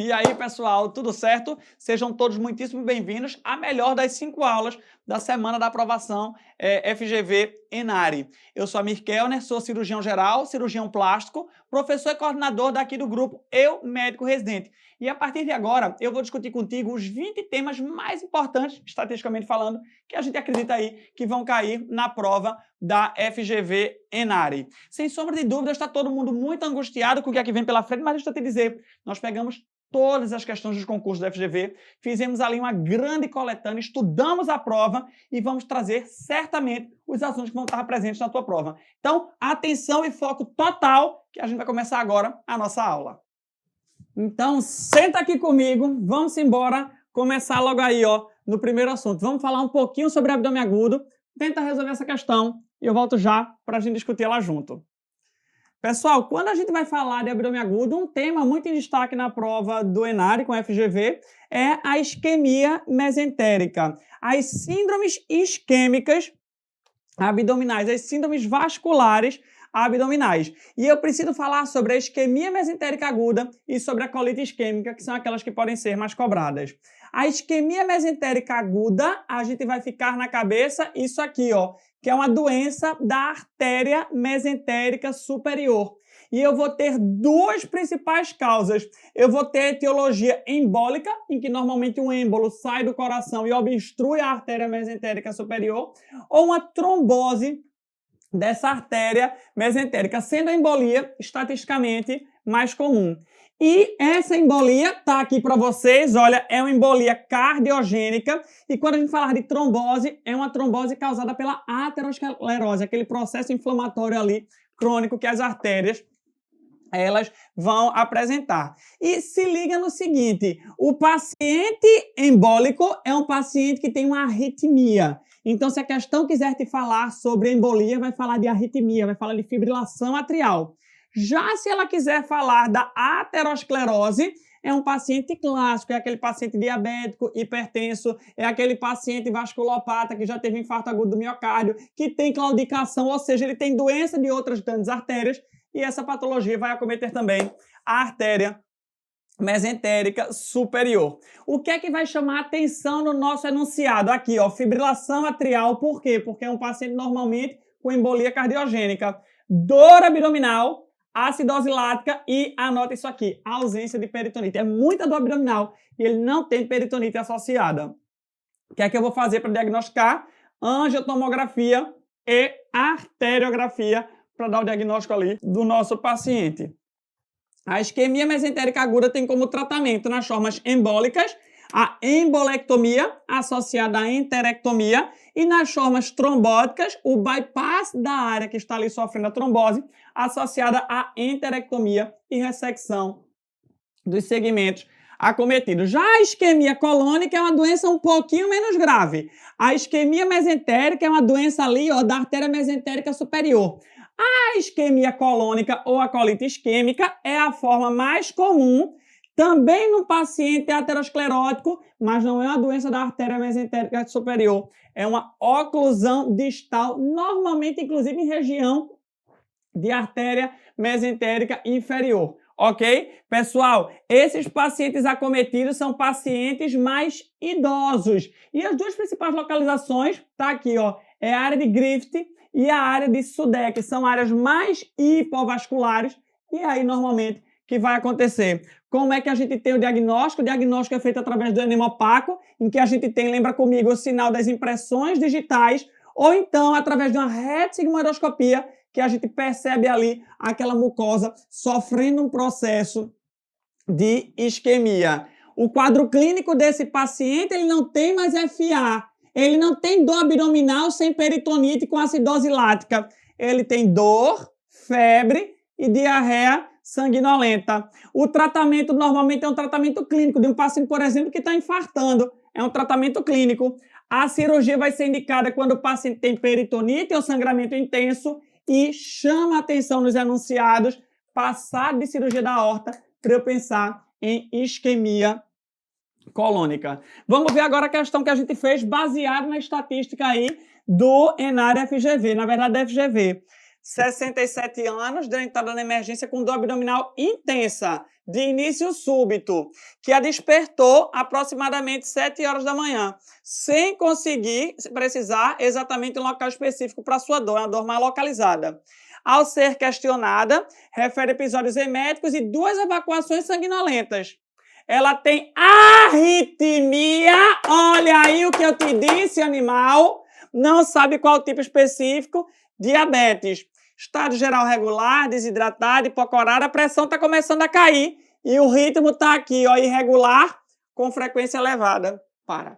E aí, pessoal, tudo certo? Sejam todos muitíssimo bem-vindos à melhor das 5 aulas da semana da aprovação FGV Enare. Eu sou Amir Kellner, sou cirurgião geral, cirurgião plástico, professor e coordenador daqui do grupo Eu Médico Residente. E a partir de agora, eu vou discutir contigo os 20 temas mais importantes, estatisticamente falando, que a gente acredita aí que vão cair na prova da FGV Enare. Sem sombra de dúvida, está todo mundo muito angustiado com o que aqui vem pela frente, mas deixa eu te dizer, nós pegamos todas as questões dos concursos da FGV, fizemos ali uma grande coletânea, estudamos a prova e vamos trazer certamente os assuntos que vão estar presentes na tua prova. Então, atenção e foco total, que a gente vai começar agora a nossa aula. Então, senta aqui comigo, vamos embora começar logo aí, ó, no primeiro assunto. Vamos falar um pouquinho sobre abdômen agudo, tenta resolver essa questão e eu volto já para a gente discutir ela junto. Pessoal, quando a gente vai falar de abdômen agudo, um tema muito em destaque na prova do Enare com FGV é a isquemia mesentérica. As síndromes isquêmicas abdominais, as síndromes vasculares abdominais. E eu preciso falar sobre a isquemia mesentérica aguda e sobre a colite isquêmica, que são aquelas que podem ser mais cobradas. A isquemia mesentérica aguda, a gente vai ficar na cabeça isso aqui, ó, que é uma doença da artéria mesentérica superior. E eu vou ter duas principais causas. Eu vou ter a etiologia embólica, em que normalmente um êmbolo sai do coração e obstrui a artéria mesentérica superior, ou uma trombose dessa artéria mesentérica, sendo a embolia estatisticamente mais comum. E essa embolia tá aqui para vocês, olha, é uma embolia cardiogênica e quando a gente falar de trombose, é uma trombose causada pela aterosclerose, aquele processo inflamatório ali crônico que as artérias elas vão apresentar. E se liga no seguinte, o paciente embólico é um paciente que tem uma arritmia. Então, se a questão quiser te falar sobre embolia, vai falar de arritmia, vai falar de fibrilação atrial. Já se ela quiser falar da aterosclerose, é um paciente clássico, é aquele paciente diabético, hipertenso, é aquele paciente vasculopata que já teve infarto agudo do miocárdio, que tem claudicação, ou seja, ele tem doença de outras grandes artérias, e essa patologia vai acometer também a artéria mesentérica superior. O que é que vai chamar atenção no nosso enunciado? Aqui, ó, fibrilação atrial. Por quê? Porque é um paciente normalmente com embolia cardiogênica, dor abdominal, acidose lática e, anota isso aqui, ausência de peritonite. É muita dor abdominal e ele não tem peritonite associada. O que é que eu vou fazer para diagnosticar? Angiotomografia e arteriografia para dar o diagnóstico ali do nosso paciente. A isquemia mesentérica aguda tem como tratamento nas formas embólicas a embolectomia associada à enterectomia e nas formas trombóticas o bypass da área que está ali sofrendo a trombose associada à enterectomia e ressecção dos segmentos acometidos. Já a isquemia colônica é uma doença um pouquinho menos grave. A isquemia mesentérica é uma doença ali, ó, da artéria mesentérica superior. A isquemia colônica ou a colite isquêmica é a forma mais comum, também no paciente aterosclerótico, mas não é uma doença da artéria mesentérica superior. É uma oclusão distal, normalmente inclusive em região de artéria mesentérica inferior. Ok? Pessoal, esses pacientes acometidos são pacientes mais idosos. E as duas principais localizações, tá aqui, ó, é a área de Griffith e a área de Sudeck, que são áreas mais hipovasculares, e aí normalmente que vai acontecer. Como é que a gente tem o diagnóstico? O diagnóstico é feito através do enema opaco, em que a gente tem, lembra comigo, o sinal das impressões digitais, ou então através de uma retossigmoidoscopia, que a gente percebe ali aquela mucosa sofrendo um processo de isquemia. O quadro clínico desse paciente, ele não tem mais FA, ele não tem dor abdominal sem peritonite com acidose lática. Ele tem dor, febre e diarreia sanguinolenta. O tratamento normalmente é um tratamento clínico de um paciente, por exemplo, que está infartando. É um tratamento clínico. A cirurgia vai ser indicada quando o paciente tem peritonite ou sangramento intenso e chama a atenção nos enunciados, passado de cirurgia da aorta, para eu pensar em isquemia colônica. Vamos ver agora a questão que a gente fez baseada na estatística aí do Enare FGV, na verdade da FGV. 67 anos, deu entrada na emergência com dor abdominal intensa, de início súbito, que a despertou aproximadamente 7 horas da manhã, sem conseguir precisar exatamente um local específico para sua dor, é uma dor mal localizada. Ao ser questionada, refere episódios eméticos e 2 evacuações sanguinolentas. Ela tem arritmia, olha aí o que eu te disse, animal, não sabe qual tipo específico, diabetes. Estado geral regular, desidratado, hipocorada, a pressão está começando a cair e o ritmo está aqui, ó, irregular, com frequência elevada. Para.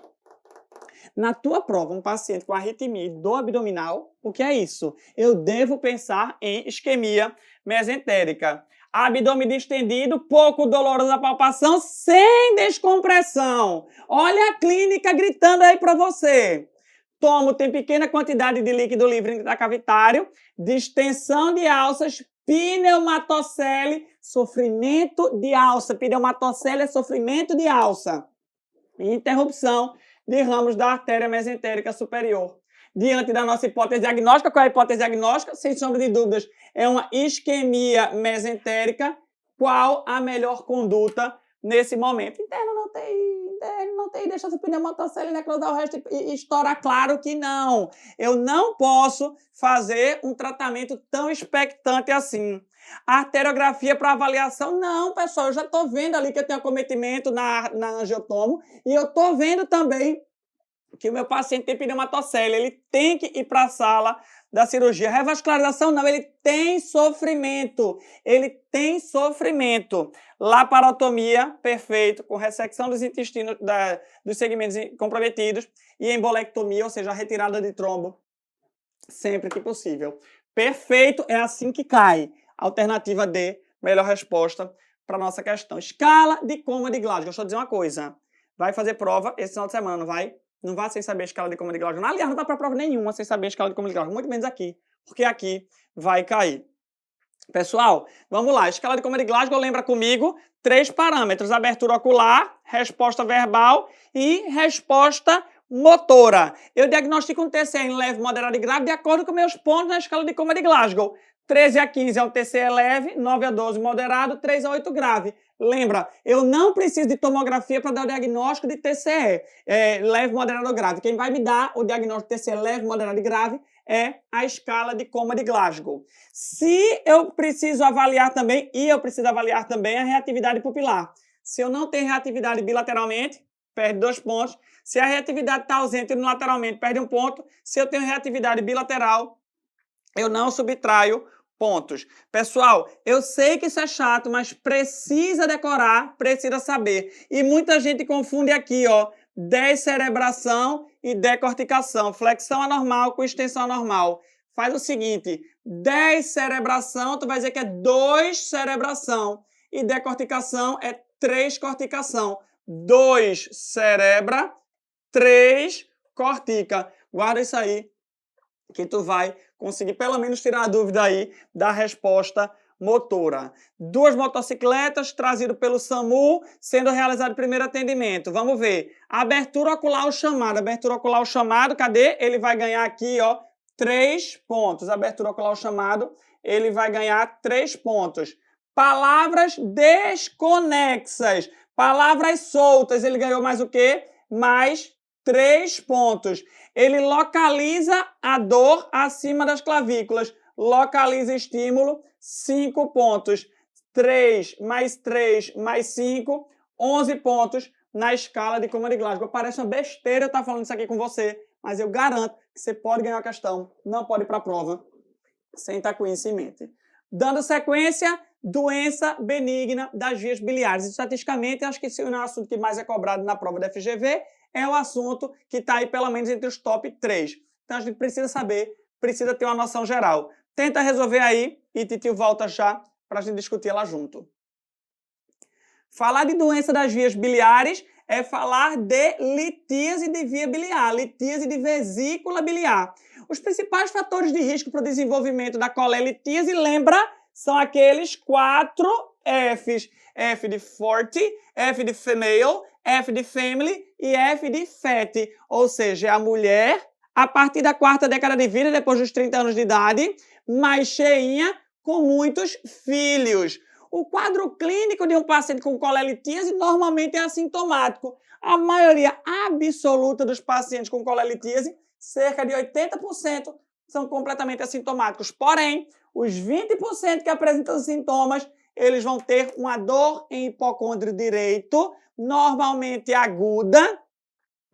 Na tua prova, um paciente com arritmia e dor abdominal, o que é isso? Eu devo pensar em isquemia mesentérica. Abdômen distendido, pouco doloroso da palpação, sem descompressão. Olha a clínica gritando aí para você. Tomo tem pequena quantidade de líquido livre intracavitário, distensão de alças, pneumatocele, sofrimento de alça. Pneumatocele é sofrimento de alça. Interrupção de ramos da artéria mesentérica superior. Diante da nossa hipótese diagnóstica, qual é a hipótese diagnóstica? Sem sombra de dúvidas, é uma isquemia mesentérica. Qual a melhor conduta nesse momento? Interno não tem, deixa essa pneumatocele necrosar o resto e estourar. Claro que não. Eu não posso fazer um tratamento tão expectante assim. Arteriografia para avaliação, não, pessoal, eu já estou vendo ali que eu tenho acometimento na angiotomo e eu estou vendo também que o meu paciente tem pneumatocele, ele tem que ir para a sala da cirurgia. Revascularização, não, ele tem sofrimento. Laparotomia, perfeito, com ressecção dos intestinos, dos segmentos comprometidos e embolectomia, ou seja, a retirada de trombo, sempre que possível. Perfeito, é assim que cai. Alternativa D, melhor resposta para a nossa questão. Escala de Coma de Glasgow. Deixa eu dizer uma coisa. Vai fazer prova esse final de semana, não vai? Não vá sem saber a escala de Coma de Glasgow. Aliás, não vai para prova nenhuma sem saber a escala de Coma de Glasgow. Muito menos aqui, porque aqui vai cair. Pessoal, vamos lá. Escala de Coma de Glasgow, lembra comigo? 3 parâmetros. Abertura ocular, resposta verbal e resposta motora. Eu diagnostico um TCE em leve, moderado e grave de acordo com meus pontos na escala de Coma de Glasgow. 13 a 15 é um TCE leve, 9 a 12 moderado, 3 a 8 grave. Lembra, eu não preciso de tomografia para dar o diagnóstico de TCE, leve, moderado ou grave. Quem vai me dar o diagnóstico de TCE leve, moderado e grave é a escala de Coma de Glasgow. Se eu preciso avaliar também, a reatividade pupilar. Se eu não tenho reatividade bilateralmente, perde 2 pontos. Se a reatividade está ausente unilateralmente, perde 1 ponto. Se eu tenho reatividade bilateral, eu não subtraio pontos. Pessoal, eu sei que isso é chato, mas precisa decorar, precisa saber. E muita gente confunde aqui, ó, descerebração e decorticação. Flexão anormal com extensão anormal. Faz o seguinte, descerebração, tu vai dizer que é 2 cerebração. E decorticação é 3 corticação. 2 cerebra, 3 cortica. Guarda isso aí, que tu vai conseguir pelo menos tirar a dúvida aí da resposta motora. 2 motocicletas trazidas pelo SAMU, sendo realizado o primeiro atendimento. Vamos ver. Abertura ocular ao chamado. Abertura ocular ao chamado, cadê? Ele vai ganhar aqui, ó, 3 pontos. Abertura ocular ao chamado, ele vai ganhar 3 pontos. Palavras desconexas. Palavras soltas, ele ganhou mais o quê? Mais 3 pontos. Ele localiza a dor acima das clavículas. Localiza estímulo, 5 pontos. 3 mais 5, 11 pontos na escala de Coma de Glasgow. Parece uma besteira eu estar falando isso aqui com você, mas eu garanto que você pode ganhar a questão, não pode ir para a prova sem estar com isso em mente. Dando sequência, doença benigna das vias biliares. Estatisticamente, acho que esse não é o assunto que mais é cobrado na prova da FGV, é o assunto que está aí pelo menos entre os top 3. Então a gente precisa saber, precisa ter uma noção geral. Tenta resolver aí e Titio volta já para a gente discutir ela junto. Falar de doença das vias biliares é falar de litíase de via biliar, litíase de vesícula biliar. Os principais fatores de risco para o desenvolvimento da colelitíase, lembra, são aqueles 4 Fs. F de forte, F de female, F de family e F de fatty. Ou seja, é a mulher, a partir da 4ª década de vida, depois dos 30 anos de idade, mais cheinha, com muitos filhos. O quadro clínico de um paciente com colelitíase normalmente é assintomático. A maioria absoluta dos pacientes com colelitíase, cerca de 80%, são completamente assintomáticos. Porém, os 20% que apresentam sintomas, eles vão ter uma dor em hipocôndrio direito, normalmente aguda,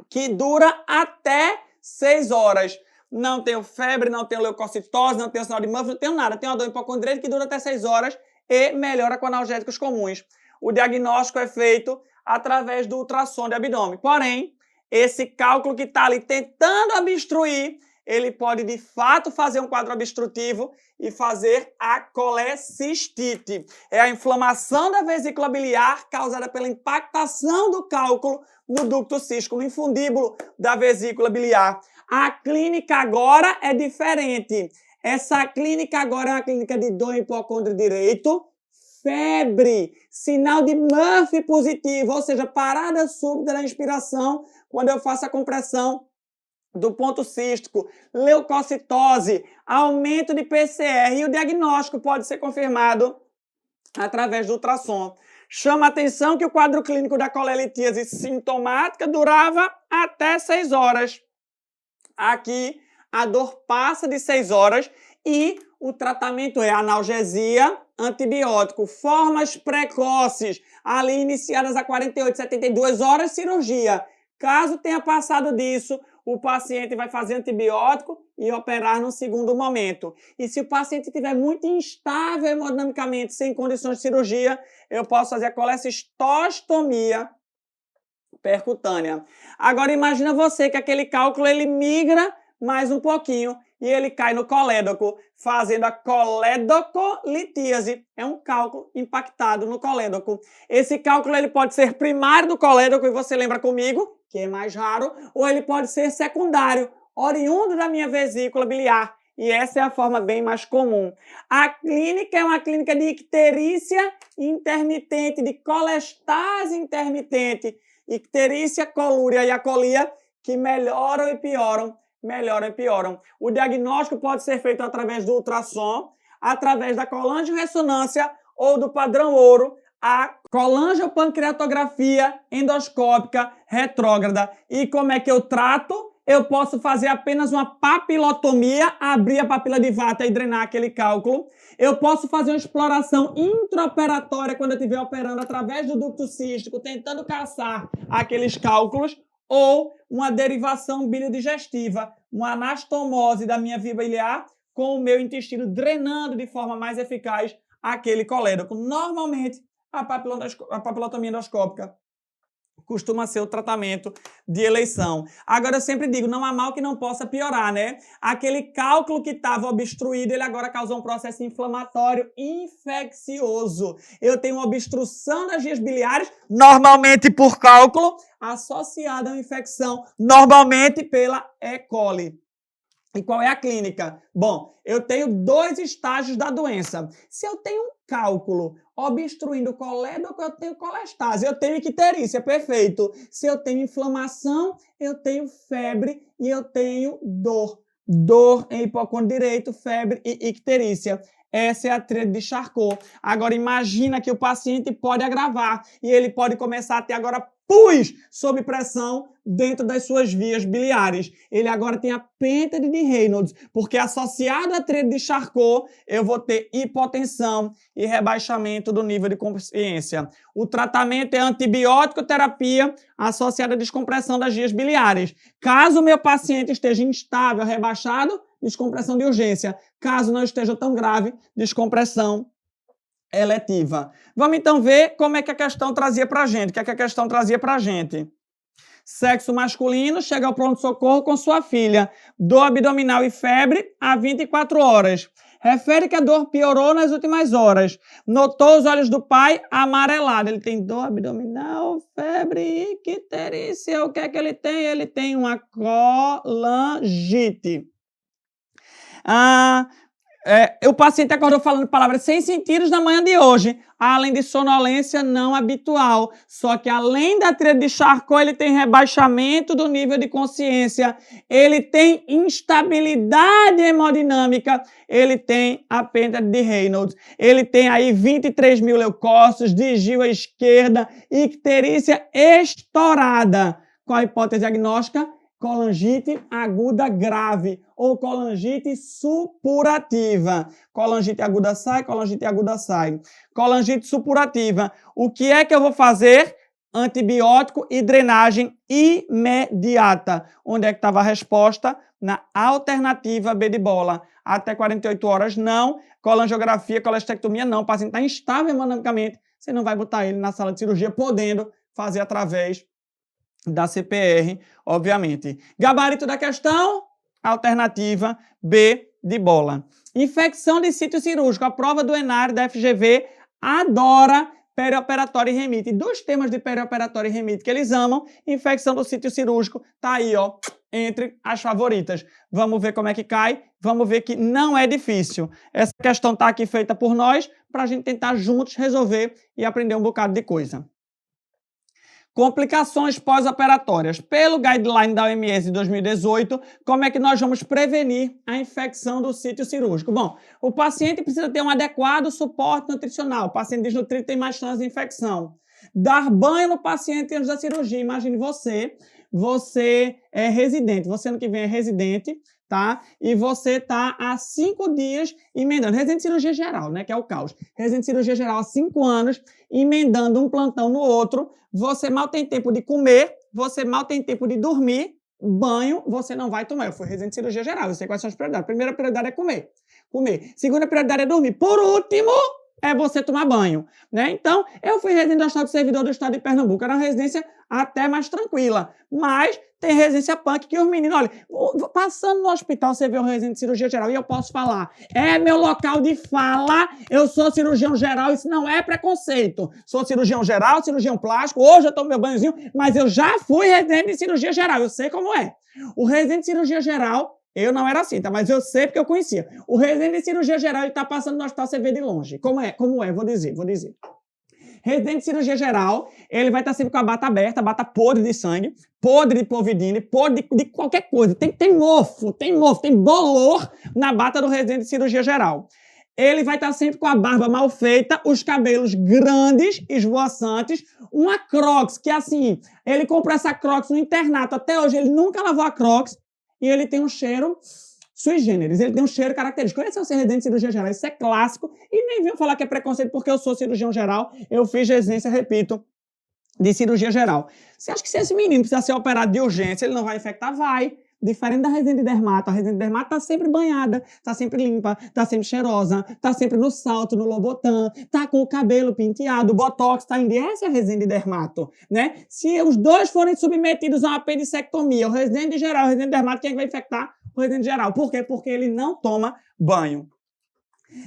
que dura até 6 horas. Não tenho febre, não tenho leucocitose, não tenho sinal de Murphy, não tenho nada. Tenho uma dor em hipocôndrio direito que dura até 6 horas e melhora com analgésicos comuns. O diagnóstico é feito através do ultrassom de abdômen. Porém, esse cálculo que está ali tentando obstruir, ele pode de fato fazer um quadro obstrutivo e fazer a colecistite. É a inflamação da vesícula biliar causada pela impactação do cálculo no ducto cístico, no infundíbulo da vesícula biliar. A clínica agora é diferente. Essa clínica agora é uma clínica de dor em hipocôndrio direito, febre, sinal de Murphy positivo, ou seja, parada súbita da inspiração quando eu faço a compressão do ponto cístico, leucocitose, aumento de PCR, e o diagnóstico pode ser confirmado através do ultrassom. Chama a atenção que o quadro clínico da colelitíase sintomática durava até 6 horas. Aqui a dor passa de 6 horas e o tratamento é analgesia, antibiótico, formas precoces, ali iniciadas a 48, 72 horas, cirurgia. Caso tenha passado disso, o paciente vai fazer antibiótico e operar no segundo momento. E se o paciente estiver muito instável hemodinamicamente, sem condições de cirurgia, eu posso fazer a colecistostomia percutânea. Agora imagina você que aquele cálculo ele migra mais um pouquinho e ele cai no colédoco, fazendo a coledocolitíase. É um cálculo impactado no colédoco. Esse cálculo ele pode ser primário do colédoco, e você lembra comigo, que é mais raro, ou ele pode ser secundário, oriundo da minha vesícula biliar. E essa é a forma bem mais comum. A clínica é uma clínica de icterícia intermitente, de colestase intermitente, icterícia, colúria e acolia, que melhoram e pioram. O diagnóstico pode ser feito através do ultrassom, através da colangiorressonância ou do padrão ouro, a colangiopancreatografia endoscópica retrógrada. E como é que eu trato? Eu posso fazer apenas uma papilotomia, abrir a papila de Vater e drenar aquele cálculo. Eu posso fazer uma exploração intraoperatória quando eu estiver operando através do ducto cístico, tentando caçar aqueles cálculos, ou uma derivação biliodigestiva, uma anastomose da minha via biliar com o meu intestino drenando de forma mais eficaz aquele colédoco. Normalmente, a papilotomia endoscópica costuma ser o tratamento de eleição. Agora, eu sempre digo, não há mal que não possa piorar, né? Aquele cálculo que estava obstruído, ele agora causou um processo inflamatório infeccioso. Eu tenho uma obstrução das vias biliares, normalmente por cálculo, associada a uma infecção, normalmente pela E. coli. E qual é a clínica? Bom, eu tenho 2 estágios da doença. Se eu tenho um cálculo obstruindo o colédoco, eu tenho colestase, eu tenho icterícia, perfeito. Se eu tenho inflamação, eu tenho febre e eu tenho dor. Dor em hipocôndrio direito, febre e icterícia. Essa é a tríade de Charcot. Agora, imagina que o paciente pode agravar e ele pode começar a ter agora pus sob pressão dentro das suas vias biliares. Ele agora tem a pêntade de Reynolds, porque associado à tríade de Charcot, eu vou ter hipotensão e rebaixamento do nível de consciência. O tratamento é antibiótico terapia associada à descompressão das vias biliares. Caso o meu paciente esteja instável, rebaixado, descompressão de urgência. Caso não esteja tão grave, descompressão eletiva. Vamos então ver como é que a questão trazia para a gente. O que é que a questão trazia para a gente? Sexo masculino chega ao pronto-socorro com sua filha. Dor abdominal e febre há 24 horas. Refere que a dor piorou nas últimas horas. Notou os olhos do pai amarelados. Ele tem dor abdominal, febre e icterícia. O que é que ele tem? Ele tem uma colangite. O paciente acordou falando palavras sem sentido na manhã de hoje, além de sonolência não habitual. Só que além da tríade de Charcot, ele tem rebaixamento do nível de consciência, ele tem instabilidade hemodinâmica, ele tem apêndice de Reynolds, ele tem aí 23 mil leucócitos, digil à esquerda, icterícia estourada. Qual a hipótese diagnóstica? Colangite aguda grave ou colangite supurativa. Colangite aguda sai, colangite aguda sai. Colangite supurativa. O que é que eu vou fazer? Antibiótico e drenagem imediata. Onde é que estava a resposta? Na alternativa B de bola. Até 48 horas não. Colangiografia, colestectomia não. O paciente está instável hemodinamicamente. Você não vai botar ele na sala de cirurgia, podendo fazer através da CPR, obviamente. Gabarito da questão, alternativa B de bola. Infecção de sítio cirúrgico. A prova do ENARI da FGV adora perioperatório e remite. Dos temas de perioperatório e remite que eles amam, infecção do sítio cirúrgico tá aí, ó, entre as favoritas. Vamos ver como é que cai. Vamos ver que não é difícil. Essa questão tá aqui feita por nós para a gente tentar juntos resolver e aprender um bocado de coisa. Complicações pós-operatórias. Pelo guideline da OMS de 2018, como é que nós vamos prevenir a infecção do sítio cirúrgico? Bom, o paciente precisa ter um adequado suporte nutricional. O paciente desnutrido tem mais chance de infecção. Dar banho no paciente antes da cirurgia. Imagine você é residente, você ano que vem é residente, tá? E você tá há 5 dias emendando. Residente de cirurgia geral, né? Que é o caos. Residente de cirurgia geral há 5 anos, emendando um plantão no outro. Você mal tem tempo de comer, você mal tem tempo de dormir, banho você não vai tomar. Eu fui residente de cirurgia geral, eu sei quais são as prioridades. Primeira prioridade é comer. Segunda prioridade é dormir. Por último, é você tomar banho, né? Então, eu fui residente do Hospital do Servidor do Estado de Pernambuco. Era uma residência até mais tranquila, mas tem residência punk que os meninos, olha, passando no hospital você vê o residente de cirurgia geral e eu posso falar, é meu local de fala, eu sou cirurgião geral, isso não é preconceito. Sou cirurgião geral, cirurgião plástico, hoje eu tomo meu banhozinho, mas eu já fui residente de cirurgia geral, eu sei como é. O residente de cirurgia geral, eu não era assim, tá? Mas eu sei porque eu conhecia. O residente de cirurgia geral, ele tá passando no hospital, você vê de longe. Como é? Vou dizer. Residente de cirurgia geral, ele vai estar sempre com a bata aberta, a bata podre de sangue, podre de povidine, podre de qualquer coisa. Tem mofo, tem bolor na bata do residente de cirurgia geral. Ele vai estar sempre com a barba mal feita, os cabelos grandes, esvoaçantes, uma Crocs, que assim, ele comprou essa Crocs no internato, até hoje ele nunca lavou a Crocs, e ele tem um cheiro sui generis, ele tem um cheiro característico. Esse é o residente de cirurgia geral, isso é clássico, e nem venho falar que é preconceito porque eu sou cirurgião geral, eu fiz residência, repito, de cirurgia geral. Você acha que se esse menino precisa ser operado de urgência, ele não vai infectar? Vai. Diferente da residente de dermato, a residente de dermato tá sempre banhada, tá sempre limpa, tá sempre cheirosa, tá sempre no salto, no Lobotan, tá com o cabelo penteado, o botox tá em dia. Essa é a residente de dermato, né? Se os dois forem submetidos a uma apendicectomia, o residente de geral e o residente de dermato, quem é que vai infectar? O residente de geral. Por quê? Porque ele não toma banho.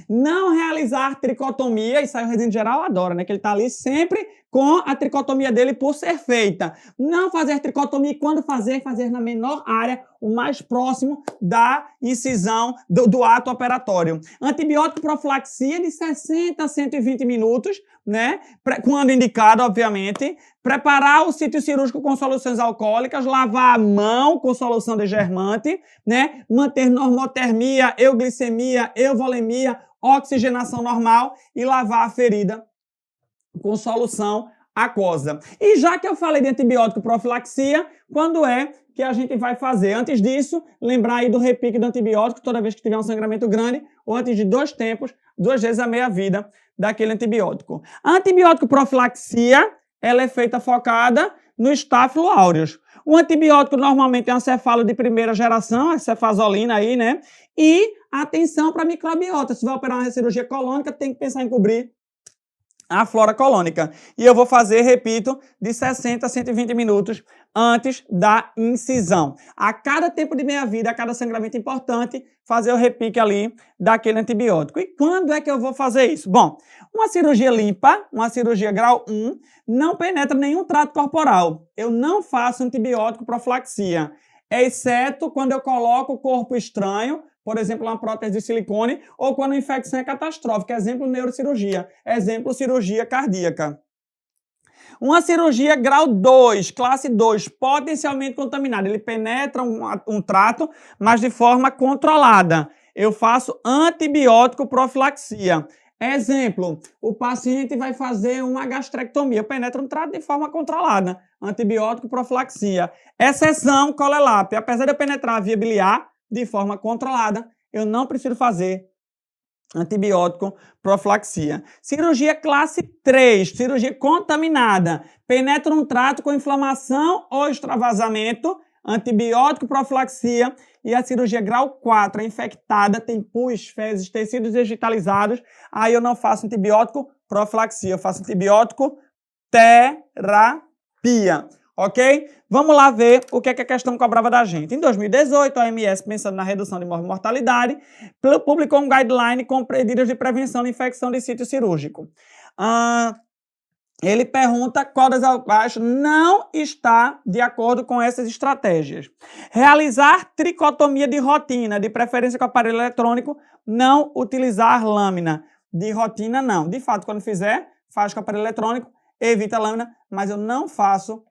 Não realizar tricotomia, isso aí o residente geral adora, né? Que ele tá ali sempre com a tricotomia dele por ser feita. Não fazer tricotomia, quando fazer na menor área, o mais próximo da incisão do ato operatório. Antibiótico profilaxia de 60 a 120 minutos, né? Quando indicado, obviamente. Preparar o sítio cirúrgico com soluções alcoólicas, lavar a mão com solução degermante, né? Manter normotermia, euglicemia, euvolemia, oxigenação normal e lavar a ferida com solução aquosa. E já que eu falei de antibiótico profilaxia, quando é que a gente vai fazer? Antes disso, lembrar aí do repique do antibiótico toda vez que tiver um sangramento grande ou antes de 2 tempos, 2 vezes a meia-vida daquele antibiótico. A antibiótico profilaxia, ela é feita focada no Staphylo aureus. O antibiótico normalmente é um cefalo de primeira geração, a cefazolina aí, né? E atenção para microbiota. Se vai operar uma cirurgia colônica, tem que pensar em cobrir a flora colônica. E eu vou fazer, repito, de 60 a 120 minutos antes da incisão. A cada tempo de meia-vida, a cada sangramento importante, fazer o repique ali daquele antibiótico. E quando é que eu vou fazer isso? Bom, uma cirurgia limpa, uma cirurgia grau 1, não penetra nenhum trato corporal. Eu não faço antibiótico profilaxia, exceto quando eu coloco o corpo estranho por exemplo, uma prótese de silicone, ou quando a infecção é catastrófica, exemplo, neurocirurgia, exemplo, cirurgia cardíaca. Uma cirurgia grau 2, classe 2, potencialmente contaminada. Ele penetra um trato, mas de forma controlada. Eu faço antibiótico profilaxia. Exemplo, o paciente vai fazer uma gastrectomia, penetra um trato de forma controlada. Antibiótico profilaxia. Exceção, colelápia. Apesar de eu penetrar a via biliar de forma controlada, eu não preciso fazer antibiótico profilaxia. Cirurgia classe 3, cirurgia contaminada. Penetra um trato com inflamação ou extravasamento, antibiótico profilaxia. E a cirurgia grau 4, infectada, tem pus, fezes, tecidos digitalizados. Aí eu não faço antibiótico profilaxia, eu faço antibiótico terapia. Ok? Vamos lá ver o que é que a questão cobrava da gente. Em 2018, a OMS, pensando na redução de mortalidade, publicou um guideline com medidas de prevenção de infecção de sítio cirúrgico. Ele pergunta qual das abaixo não está de acordo com essas estratégias. Realizar tricotomia de rotina, de preferência com aparelho eletrônico, não utilizar lâmina. De rotina, não. De fato, quando fizer, faz com aparelho eletrônico, evita a lâmina, mas eu não faço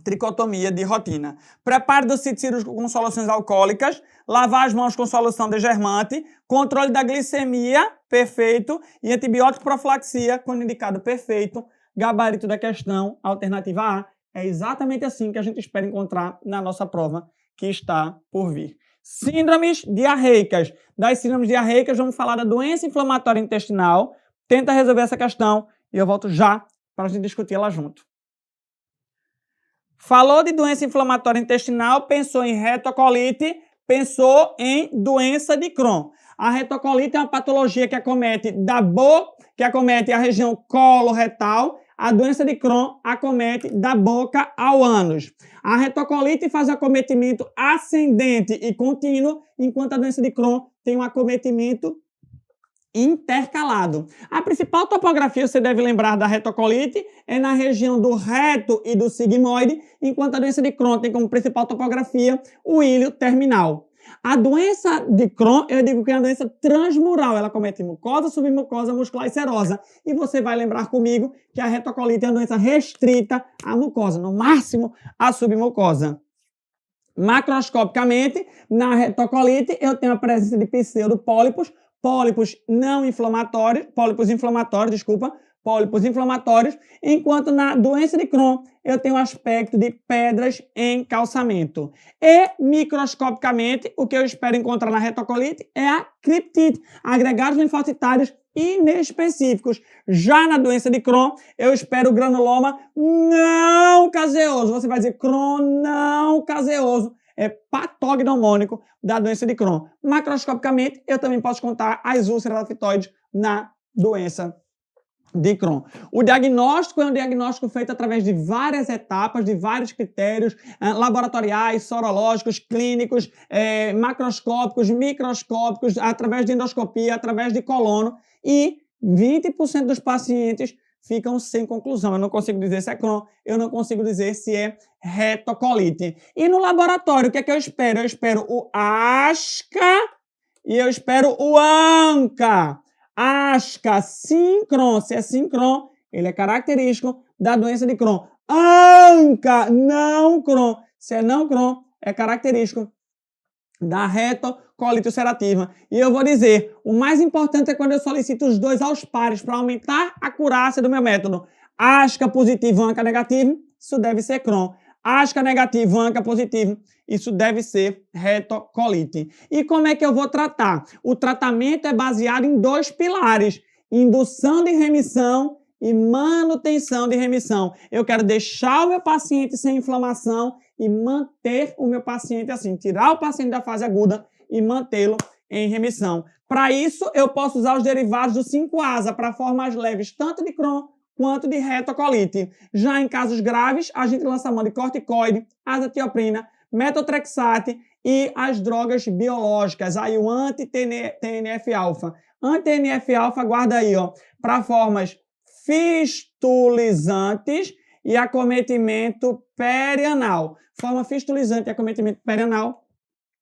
tricotomia de rotina. Preparo do sítio cirúrgico com soluções alcoólicas, lavar as mãos com solução degermante, controle da glicemia, perfeito, e antibiótico profilaxia, quando indicado, perfeito. Gabarito da questão, alternativa A. É exatamente assim que a gente espera encontrar na nossa prova que está por vir. Síndromes diarreicas. Das síndromes diarreicas, vamos falar da doença inflamatória intestinal. Tenta resolver essa questão e eu volto já para a gente discutir ela junto. Falou de doença inflamatória intestinal, pensou em retocolite, pensou em doença de Crohn. A retocolite é uma patologia que acomete da boca, que acomete a região coloretal. A doença de Crohn acomete da boca ao ânus. A retocolite faz um acometimento ascendente e contínuo, enquanto a doença de Crohn tem um acometimento intercalado. A principal topografia, você deve lembrar da retocolite, é na região do reto e do sigmoide, enquanto a doença de Crohn tem como principal topografia o ilho terminal. A doença de Crohn, eu digo que é uma doença transmural, ela comete mucosa, submucosa, muscular e serosa. E você vai lembrar comigo que a retocolite é uma doença restrita à mucosa, no máximo à submucosa. Macroscopicamente, na retocolite, eu tenho a presença de pseudopólipos, pólipos inflamatórios, enquanto na doença de Crohn eu tenho o aspecto de pedras em calçamento. E microscopicamente, o que eu espero encontrar na retocolite é a criptite, agregados linfocitários inespecíficos. Já na doença de Crohn, eu espero o granuloma não caseoso. Você vai dizer Crohn não caseoso. É patognomônico da doença de Crohn. Macroscopicamente, eu também posso contar as úlceras aftoides na doença de Crohn. O diagnóstico é um diagnóstico feito através de várias etapas, de vários critérios laboratoriais, sorológicos, clínicos, macroscópicos, microscópicos, através de endoscopia, através de colono, e 20% dos pacientes ficam sem conclusão. Eu não consigo dizer se é Crohn, eu não consigo dizer se é retocolite. E no laboratório, o que é que eu espero? Eu espero o ASCA e eu espero o ANCA. ASCA, sim Crohn. Se é sim Crohn, ele é característico da doença de Crohn. ANCA, não Crohn. Se é não Crohn, é característico da retocolite ulcerativa. E eu vou dizer, o mais importante é quando eu solicito os dois aos pares para aumentar a acurácia do meu método. ASCA positivo, ANCA negativo, isso deve ser Crohn. ASCA negativo, ANCA positivo, isso deve ser retocolite. E como é que eu vou tratar? O tratamento é baseado em dois pilares: indução de remissão e manutenção de remissão. Eu quero deixar o meu paciente sem inflamação e manter o meu paciente assim, tirar o paciente da fase aguda e mantê-lo em remissão. Para isso, eu posso usar os derivados do 5-ASA para formas leves, tanto de Crohn quanto de retocolite. Já em casos graves, a gente lança mão de corticoide, azatioprina, metotrexate e as drogas biológicas, aí o anti-TNF-alfa. Anti-TNF-alfa, guarda aí, ó, para formas fistulizantes e acometimento perianal. Forma fistulizante e acometimento perianal,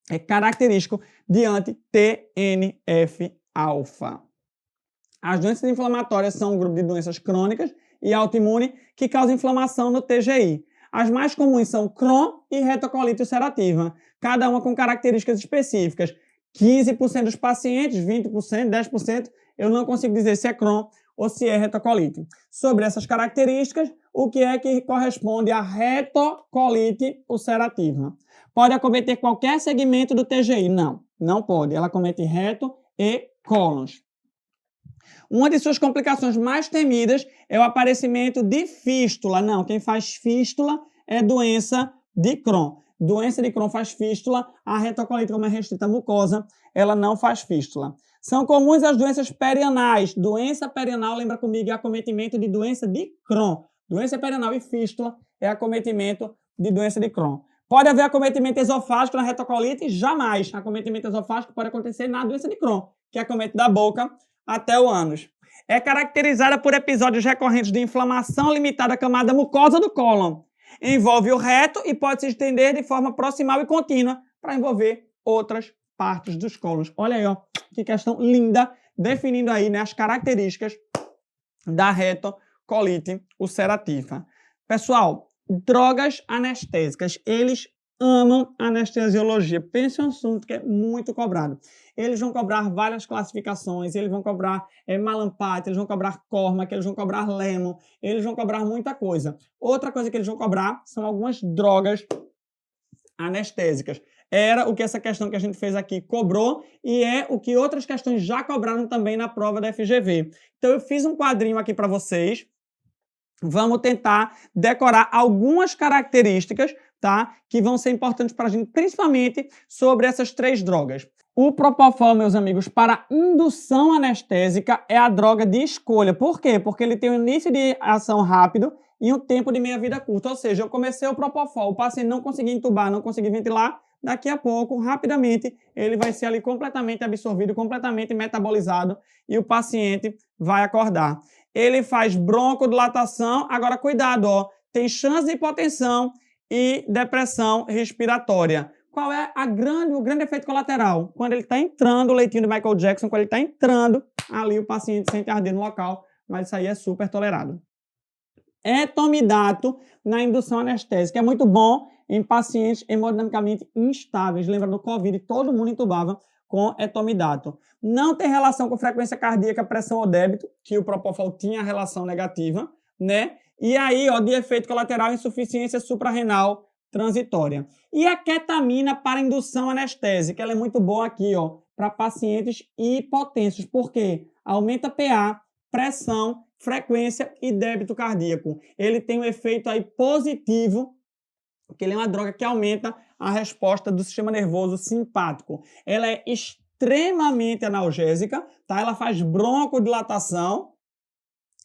é característico de anti-TNF-alfa. As doenças inflamatórias são um grupo de doenças crônicas e autoimune que causam inflamação no TGI. As mais comuns são Crohn e retocolite ulcerativa, cada uma com características específicas. 15% dos pacientes, 20%, 10%, eu não consigo dizer se é Crohn ou se é retocolite. Sobre essas características, o que é que corresponde à retocolite ulcerativa? Pode acometer qualquer segmento do TGI? Não, não pode. Ela acomete reto e cólons. Uma de suas complicações mais temidas é o aparecimento de fístula. Não, quem faz fístula é doença de Crohn. Doença de Crohn faz fístula, a retocolite, como é restrita à mucosa, ela não faz fístula. São comuns as doenças perianais. Doença perianal, lembra comigo, é acometimento de doença de Crohn. Doença perianal e fístula é acometimento de doença de Crohn. Pode haver acometimento esofágico na retocolite? Jamais. Acometimento esofágico pode acontecer na doença de Crohn, que é acomete da boca até o ânus. É caracterizada por episódios recorrentes de inflamação limitada à camada mucosa do cólon. Envolve o reto e pode se estender de forma proximal e contínua para envolver outras partes dos cólons. Olha aí, ó, que questão linda, definindo aí, né, as características da retocolite ulcerativa. Pessoal, drogas anestésicas, eles amam anestesiologia. Pense um assunto que é muito cobrado. Eles vão cobrar várias classificações, eles vão cobrar Malampate, eles vão cobrar Cormac, eles vão cobrar Lemon, eles vão cobrar muita coisa. Outra coisa que eles vão cobrar são algumas drogas anestésicas. Era o que essa questão que a gente fez aqui cobrou e é o que outras questões já cobraram também na prova da FGV. Então eu fiz um quadrinho aqui para vocês. Vamos tentar decorar algumas características, tá? Que vão ser importantes para a gente, principalmente sobre essas três drogas. O Propofol, meus amigos, para indução anestésica é a droga de escolha. Por quê? Porque ele tem um início de ação rápido e um tempo de meia-vida curta. Ou seja, eu comecei o Propofol, o paciente não conseguiu entubar, não conseguiu ventilar, daqui a pouco, rapidamente, ele vai ser ali completamente absorvido, completamente metabolizado e o paciente vai acordar. Ele faz broncodilatação, agora cuidado, ó, tem chance de hipotensão e depressão respiratória. Qual é o grande efeito colateral? Quando ele está entrando, o leitinho do Michael Jackson, quando ele está entrando, ali o paciente sente arder no local, mas isso aí é super tolerado. Etomidato na indução anestésica é muito bom em pacientes hemodinamicamente instáveis. Lembra do Covid, todo mundo entubava com etomidato. Não tem relação com frequência cardíaca, pressão ou débito, que o Propofol tinha relação negativa, né? E aí, ó, de efeito colateral, insuficiência suprarrenal transitória. E a ketamina para indução anestésica, ela é muito boa aqui, ó, para pacientes hipotensos. Por quê? Aumenta PA, pressão, frequência e débito cardíaco. Ele tem um efeito aí positivo, porque ele é uma droga que aumenta a resposta do sistema nervoso simpático. Ela é extremamente analgésica, tá? Ela faz broncodilatação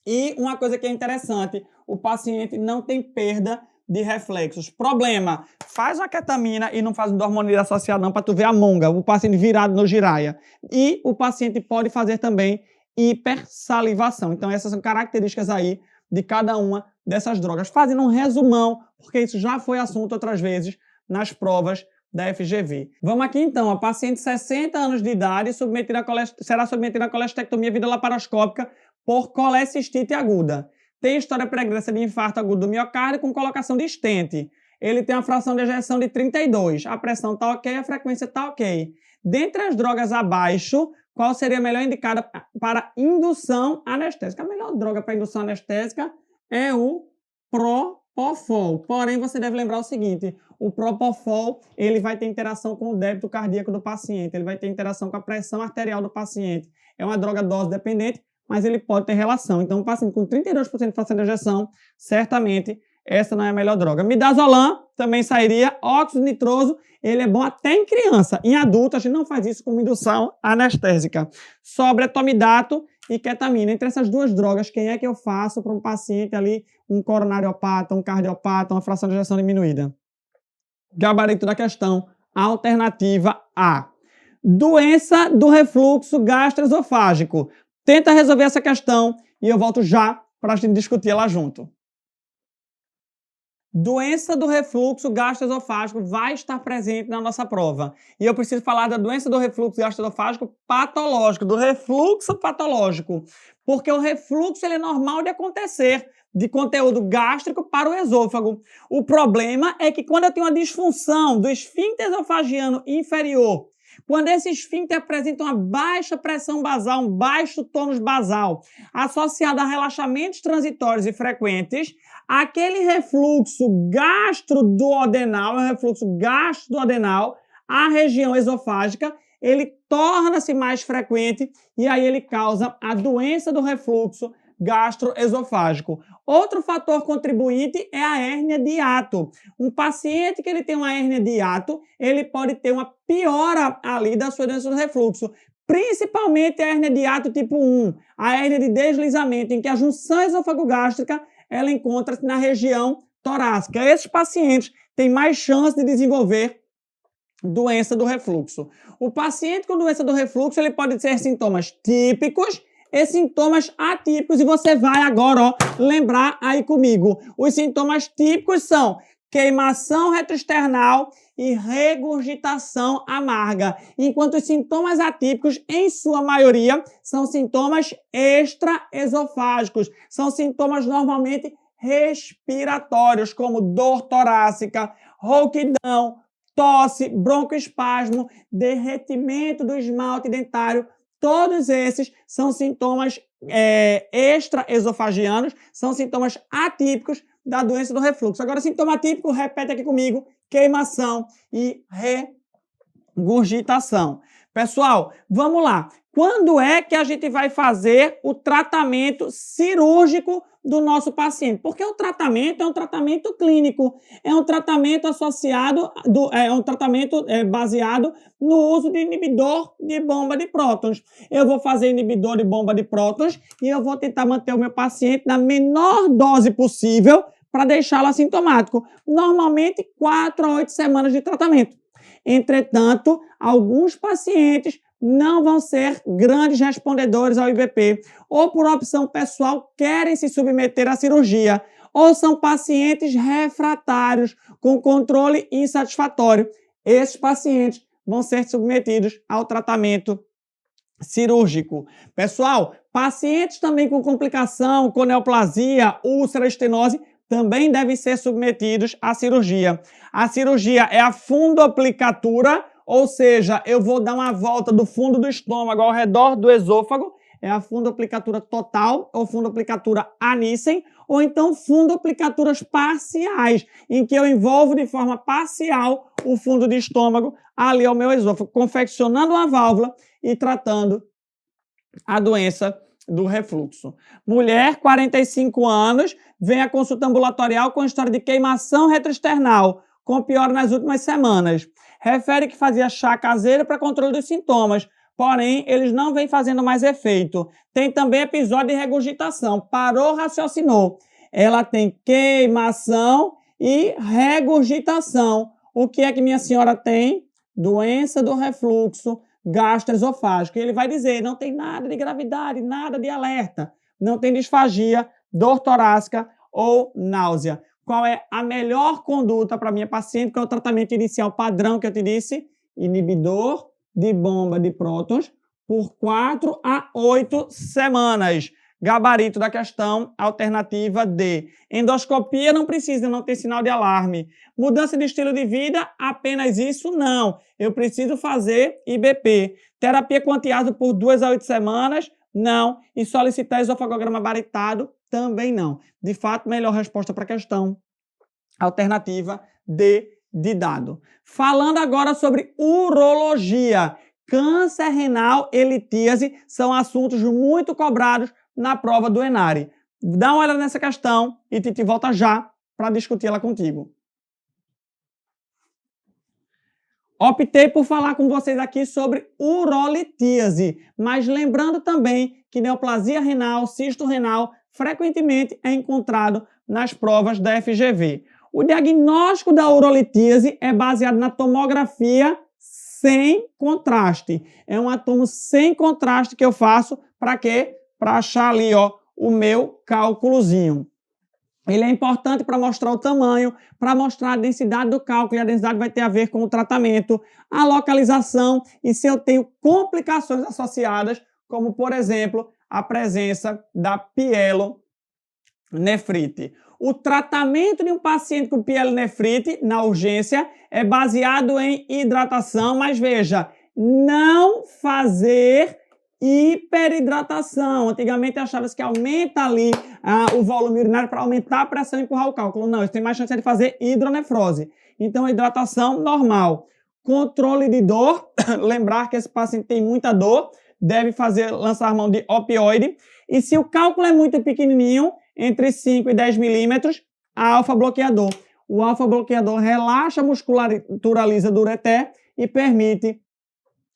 e uma coisa que é interessante, o paciente não tem perda de reflexos. Problema, faz uma ketamina e não faz um dormonida associado não para tu ver a monga, o paciente virado no giraia. E o paciente pode fazer também hipersalivação. Então essas são características aí de cada uma dessas drogas. Fazendo um resumão, porque isso já foi assunto outras vezes nas provas da FGV. Vamos aqui então, a paciente de 60 anos de idade será submetida a colestectomia videolaparoscópica por colecistite aguda. Tem história pregressa de infarto agudo do miocárdio com colocação de stent. Ele tem uma fração de ejeção de 32. A pressão está ok, a frequência está ok. Dentre as drogas abaixo, qual seria a melhor indicada para indução anestésica? A melhor droga para indução anestésica é o Propofol. Porém, você deve lembrar o seguinte, o Propofol ele vai ter interação com o débito cardíaco do paciente, ele vai ter interação com a pressão arterial do paciente. É uma droga dose dependente, mas ele pode ter relação. Então, um paciente com 32% de fração de ejeção, certamente essa não é a melhor droga. Midazolam também sairia. Óxido nitroso, ele é bom até em criança. Em adulto, a gente não faz isso com indução anestésica. Sobra etomidato e ketamina. Entre essas duas drogas, quem é que eu faço para um paciente ali, um coronariopata, um cardiopata, uma fração de ejeção diminuída? Gabarito da questão, alternativa A. Doença do refluxo gastroesofágico. Tenta resolver essa questão e eu volto já para a gente discutir ela junto. Doença do refluxo gastroesofágico vai estar presente na nossa prova. E eu preciso falar da doença do refluxo gastroesofágico patológico, do refluxo patológico. Porque o refluxo ele é normal de acontecer, de conteúdo gástrico para o esôfago. O problema é que quando eu tenho uma disfunção do esfíncter esofagiano inferior, quando esse esfíncter apresenta uma baixa pressão basal, um baixo tônus basal, associado a relaxamentos transitórios e frequentes, aquele refluxo gastroduodenal, a região esofágica, ele torna-se mais frequente e aí ele causa a doença do refluxo gastroesofágico. Outro fator contribuinte é a hérnia de hiato. Um paciente que ele tem uma hérnia de hiato, ele pode ter uma piora ali da sua doença do refluxo, principalmente a hérnia de hiato tipo 1, a hérnia de deslizamento, em que a junção esôfago-gástrica ela encontra-se na região torácica. Esses pacientes têm mais chance de desenvolver doença do refluxo. O paciente com doença do refluxo ele pode ter sintomas típicos e sintomas atípicos, e você vai agora lembrar aí comigo. Os sintomas típicos são queimação retroesternal e regurgitação amarga, enquanto os sintomas atípicos, em sua maioria, são sintomas extraesofágicos, são sintomas normalmente respiratórios, como dor torácica, rouquidão, tosse, broncoespasmo, derretimento do esmalte dentário. Todos esses são sintomas extraesofagianos, são sintomas atípicos da doença do refluxo. Agora, sintoma atípico, repete aqui comigo, queimação e regurgitação. Pessoal, vamos lá. Quando é que a gente vai fazer o tratamento cirúrgico do nosso paciente? Porque o tratamento é um tratamento clínico, é um tratamento associado, baseado no uso de inibidor de bomba de prótons. Eu vou fazer inibidor de bomba de prótons e eu vou tentar manter o meu paciente na menor dose possível para deixá-lo assintomático. Normalmente, 4 a 8 semanas de tratamento. Entretanto, alguns pacientes não vão ser grandes respondedores ao IBP, ou por opção pessoal querem se submeter à cirurgia, ou são pacientes refratários com controle insatisfatório. Esses pacientes vão ser submetidos ao tratamento cirúrgico. Pessoal, pacientes também com complicação, com neoplasia, úlcera, estenose, também devem ser submetidos à cirurgia. A cirurgia é a fundoplicatura, ou seja, eu vou dar uma volta do fundo do estômago ao redor do esôfago, é a fundoplicatura total ou fundoplicatura a Nissen, ou então fundoplicaturas parciais, em que eu envolvo de forma parcial o fundo do estômago ali ao meu esôfago, confeccionando uma válvula e tratando a doença do refluxo. Mulher, 45 anos, vem à consulta ambulatorial com história de queimação retroesternal, com piora nas últimas semanas. Refere que fazia chá caseiro para controle dos sintomas, porém, eles não vêm fazendo mais efeito. Tem também episódio de regurgitação. Parou, raciocinou. Ela tem queimação e regurgitação. O que é que minha senhora tem? Doença do refluxo gastroesofágico. E ele vai dizer, não tem nada de gravidade, nada de alerta. Não tem disfagia, dor torácica ou náusea. Qual é a melhor conduta para minha paciente? Qual é o tratamento inicial padrão que eu te disse? Inibidor de bomba de prótons por 4 a 8 semanas. Gabarito da questão, alternativa D. Endoscopia não precisa, não tem sinal de alarme. Mudança de estilo de vida, apenas isso? Não. Eu preciso fazer IBP. Terapia com antiácido por 2 a 8 semanas? Não. E solicitar esofagograma baritado? Também não. De fato, melhor resposta para a questão. Alternativa D de dado. Falando agora sobre urologia. Câncer renal e litíase são assuntos muito cobrados na prova do ENARI. Dá uma olhada nessa questão e Titi volta já para discutir ela contigo. Optei por falar com vocês aqui sobre urolitíase, mas lembrando também que neoplasia renal, cisto renal, frequentemente é encontrado nas provas da FGV. O diagnóstico da urolitíase é baseado na tomografia sem contraste. É um tomo sem contraste que eu faço para quê? Para achar ali, ó, o meu cálculozinho. Ele é importante para mostrar o tamanho, para mostrar a densidade do cálculo, e a densidade vai ter a ver com o tratamento, a localização e se eu tenho complicações associadas, como, por exemplo, a presença da pielonefrite. O tratamento de um paciente com pielonefrite na urgência é baseado em hidratação, mas veja, não fazer hiperidratação. Antigamente achava-se que aumenta ali o volume urinário para aumentar a pressão e empurrar o cálculo. Não, isso tem mais chance de fazer hidronefrose. Então, hidratação normal. Controle de dor, lembrar que esse paciente tem muita dor, deve lançar mão de opioide. E se o cálculo é muito pequenininho, entre 5 e 10 milímetros, alfa-bloqueador. O alfa-bloqueador relaxa a musculatura lisa do ureter e permite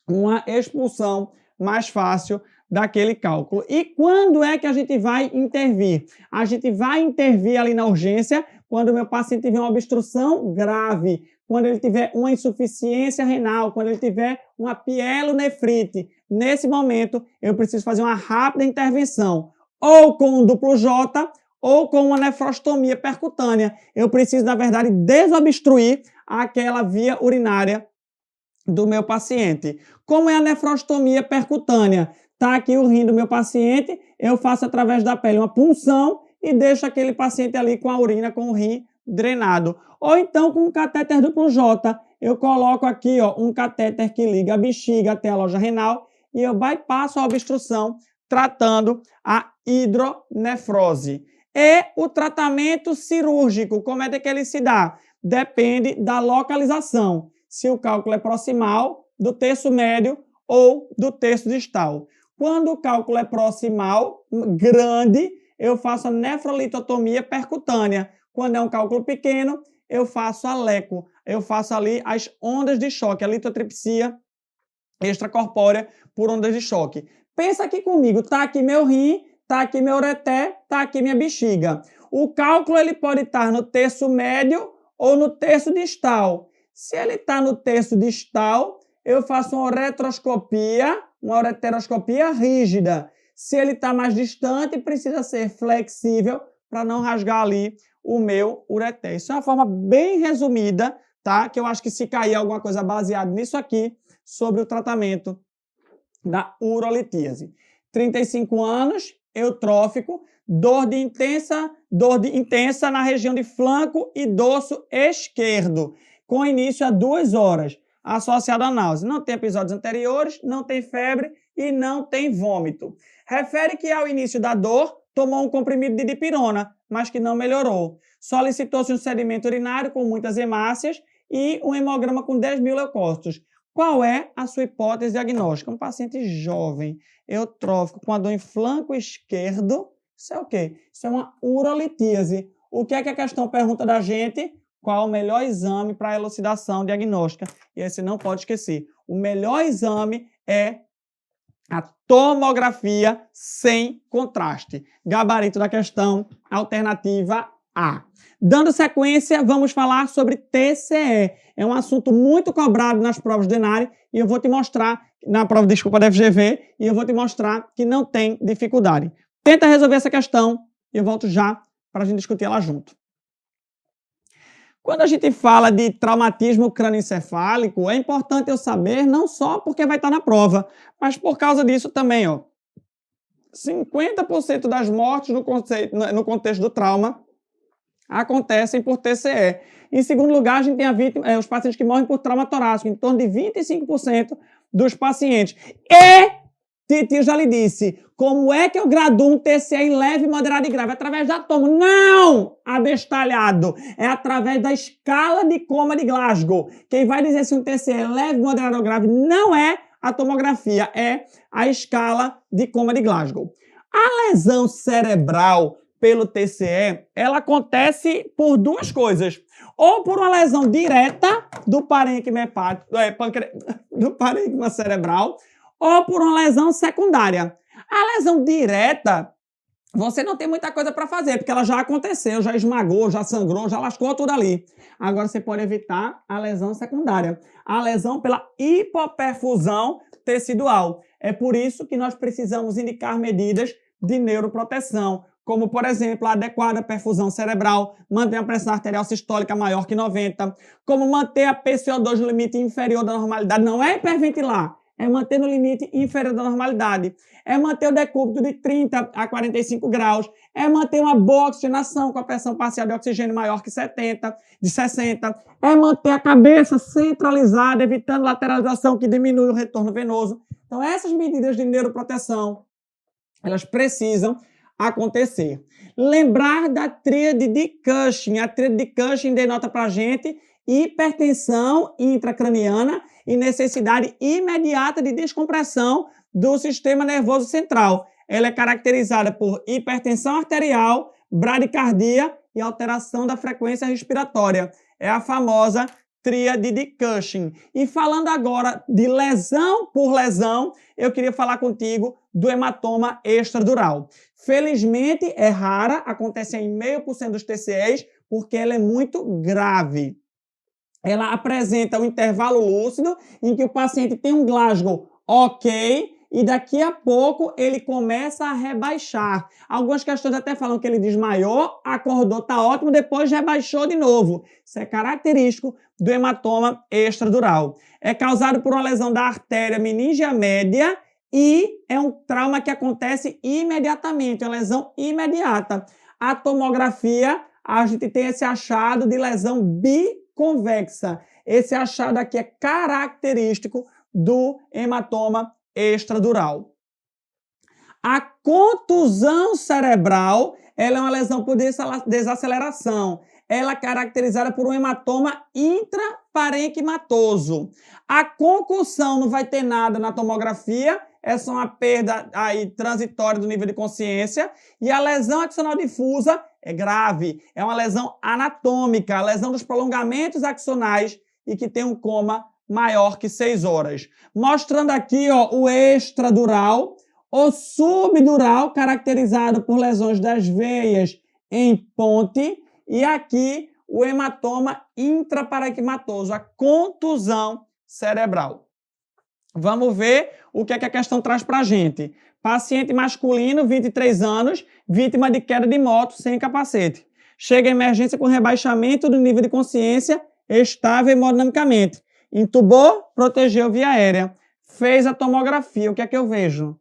uma expulsão mais fácil daquele cálculo. E quando é que a gente vai intervir? A gente vai intervir ali na urgência quando o meu paciente tiver uma obstrução grave, quando ele tiver uma insuficiência renal, quando ele tiver uma pielonefrite. Nesse momento, eu preciso fazer uma rápida intervenção, ou com um duplo J, ou com uma nefrostomia percutânea. Eu preciso, na verdade, desobstruir aquela via urinária do meu paciente. Como é a nefrostomia percutânea? Está aqui o rim do meu paciente, eu faço através da pele uma punção e deixo aquele paciente ali com a urina, com o rim drenado. Ou então com um catéter duplo J, eu coloco aqui um catéter que liga a bexiga até a loja renal e eu bypasso a obstrução, tratando a hidronefrose. E o tratamento cirúrgico, como é que ele se dá? Depende da localização. Se o cálculo é proximal, do terço médio ou do terço distal. Quando o cálculo é proximal, grande, eu faço a nefrolitotomia percutânea. Quando é um cálculo pequeno, eu faço a LECO. Eu faço ali as ondas de choque, a litotripsia extracorpórea por ondas de choque. Pensa aqui comigo, tá aqui meu rim, tá aqui meu ureter, tá aqui minha bexiga. O cálculo ele pode estar no terço médio ou no terço distal. Se ele está no terço distal, eu faço uma ureteroscopia, uma ureteroscopia rígida. Se ele está mais distante, precisa ser flexível para não rasgar ali o meu ureter. Isso é uma forma bem resumida, tá? Que eu acho que se cair alguma coisa baseada nisso aqui, sobre o tratamento da urolitíase. 35 anos, eutrófico, dor intensa na região de flanco e dorso esquerdo, com início a 2 horas, associado a náusea. Não tem episódios anteriores, não tem febre e não tem vômito. Refere que ao início da dor, tomou um comprimido de dipirona, mas que não melhorou. Solicitou-se um sedimento urinário com muitas hemácias e um hemograma com 10.000 leucócitos. Qual é a sua hipótese diagnóstica? Um paciente jovem, eutrófico, com a dor em flanco esquerdo. Isso é o quê? Isso é uma urolitíase. O que é que a questão pergunta da gente? Qual o melhor exame para a elucidação diagnóstica? E aí você não pode esquecer. O melhor exame é a tomografia sem contraste. Gabarito da questão, alternativa A. Dando sequência, vamos falar sobre TCE. É um assunto muito cobrado nas provas do ENARE e eu vou te mostrar, na prova, desculpa, da FGV, e eu vou te mostrar que não tem dificuldade. Tenta resolver essa questão e eu volto já para a gente discutir ela junto. Quando a gente fala de traumatismo crânioencefálico, é importante eu saber, não só porque vai estar na prova, mas por causa disso também, 50% das mortes no contexto do trauma acontecem por TCE. Em segundo lugar, a gente tem os pacientes que morrem por trauma torácico, em torno de 25% dos pacientes. E Titi já lhe disse, como é que eu graduo um TCE em leve, moderado e grave? Através da tomo. Não, abestalhado. É através da escala de coma de Glasgow. Quem vai dizer se um TCE é leve, moderado ou grave não é a tomografia, é a escala de coma de Glasgow. A lesão cerebral pelo TCE, ela acontece por duas coisas. Ou por uma lesão direta do parênquima hepático, do parênquima cerebral, ou por uma lesão secundária. A lesão direta, você não tem muita coisa para fazer, porque ela já aconteceu, já esmagou, já sangrou, já lascou tudo ali. Agora você pode evitar a lesão secundária, a lesão pela hipoperfusão tecidual. É por isso que nós precisamos indicar medidas de neuroproteção, como, por exemplo, a adequada perfusão cerebral, manter a pressão arterial sistólica maior que 90, como manter a PCO2 no limite inferior da normalidade, não é hiperventilar, é manter no limite inferior da normalidade, é manter o decúbito de 30 a 45 graus, é manter uma boa oxigenação com a pressão parcial de oxigênio maior que 60, é manter a cabeça centralizada, evitando lateralização que diminui o retorno venoso. Então, essas medidas de neuroproteção, elas precisam acontecer. Lembrar da tríade de Cushing. A tríade de Cushing denota para a gente hipertensão intracraniana e necessidade imediata de descompressão do sistema nervoso central. Ela é caracterizada por hipertensão arterial, bradicardia e alteração da frequência respiratória. É a famosa tríade de Cushing. E falando agora de lesão por lesão, eu queria falar contigo do hematoma extradural. Felizmente é rara, acontece em 0,5% dos TCEs, porque ela é muito grave. Ela apresenta um intervalo lúcido em que o paciente tem um Glasgow ok e daqui a pouco ele começa a rebaixar. Algumas questões até falam que ele desmaiou, acordou, tá ótimo, depois rebaixou de novo. Isso é característico do hematoma extradural. É causado por uma lesão da artéria meningea média e é um trauma que acontece imediatamente, uma lesão imediata. A tomografia, a gente tem esse achado de lesão biconvexa. Esse achado aqui é característico do hematoma extradural. A contusão cerebral, ela é uma lesão por desaceleração. Ela é caracterizada por um hematoma intraparenquimatoso. A concussão não vai ter nada na tomografia, é só uma perda aí transitória do nível de consciência. E a lesão axonal difusa é grave, é uma lesão anatômica, a lesão dos prolongamentos axonais e que tem um coma maior que 6 horas. Mostrando aqui ó, o extradural, o subdural, caracterizado por lesões das veias em ponte, e aqui o hematoma intraparenquimatoso, a contusão cerebral. Vamos ver o que é que a questão traz para a gente. Paciente masculino, 23 anos, vítima de queda de moto sem capacete. Chega à emergência com rebaixamento do nível de consciência estável hemodinamicamente. Intubou, protegeu via aérea. Fez a tomografia. O que é que eu vejo?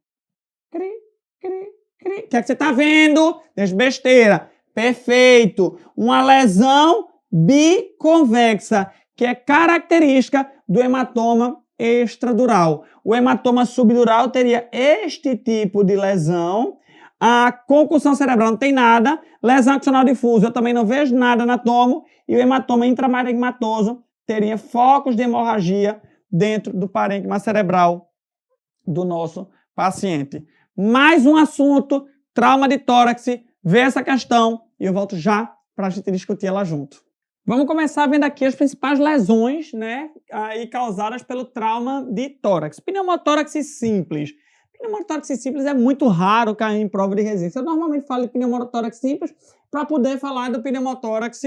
Cri, cri, cri. O que é que você está vendo? Deixa besteira. Perfeito. Uma lesão biconvexa, que é característica do hematoma extradural. O hematoma subdural teria este tipo de lesão. A concussão cerebral não tem nada. Lesão axonal difusa, eu também não vejo nada na tomo. E o hematoma intraparenquimatoso teria focos de hemorragia dentro do parênquima cerebral do nosso paciente. Mais um assunto, trauma de tórax, vê essa questão e eu volto já para a gente discutir ela junto. Vamos começar vendo aqui as principais lesões, né, aí causadas pelo trauma de tórax. Pneumotórax simples. Pneumotórax simples é muito raro cair em prova de residência. Eu normalmente falo de pneumotórax simples para poder falar do pneumotórax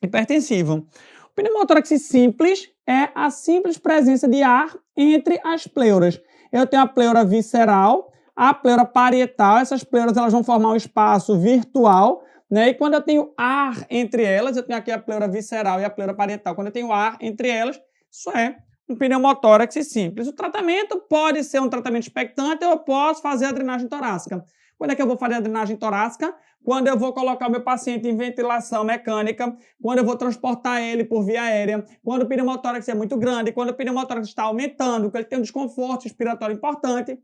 hipertensivo. O pneumotórax simples é a simples presença de ar entre as pleuras. Eu tenho a pleura visceral, a pleura parietal, essas pleuras elas vão formar um espaço virtual, né? E quando eu tenho ar entre elas, eu tenho aqui a pleura visceral e a pleura parietal, quando eu tenho ar entre elas, isso é um pneumotórax simples. O tratamento pode ser um tratamento expectante ou eu posso fazer a drenagem torácica. Quando é que eu vou fazer a drenagem torácica? Quando eu vou colocar o meu paciente em ventilação mecânica, quando eu vou transportar ele por via aérea, quando o pneumotórax é muito grande, quando o pneumotórax está aumentando, quando ele tem um desconforto respiratório importante.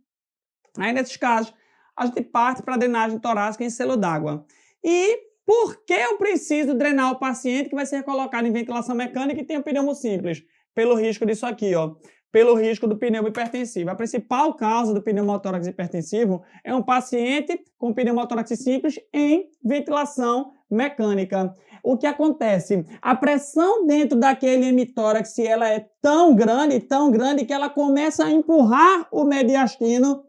Aí, nesses casos, a gente parte para a drenagem torácica em selo d'água. E por que eu preciso drenar o paciente que vai ser colocado em ventilação mecânica e tem o pneumo simples? Pelo risco disso aqui, ó. Pelo risco do pneumo hipertensivo. A principal causa do pneumotórax hipertensivo é um paciente com pneumotórax simples em ventilação mecânica. O que acontece? A pressão dentro daquele hemitórax ela é tão grande que ela começa a empurrar o mediastino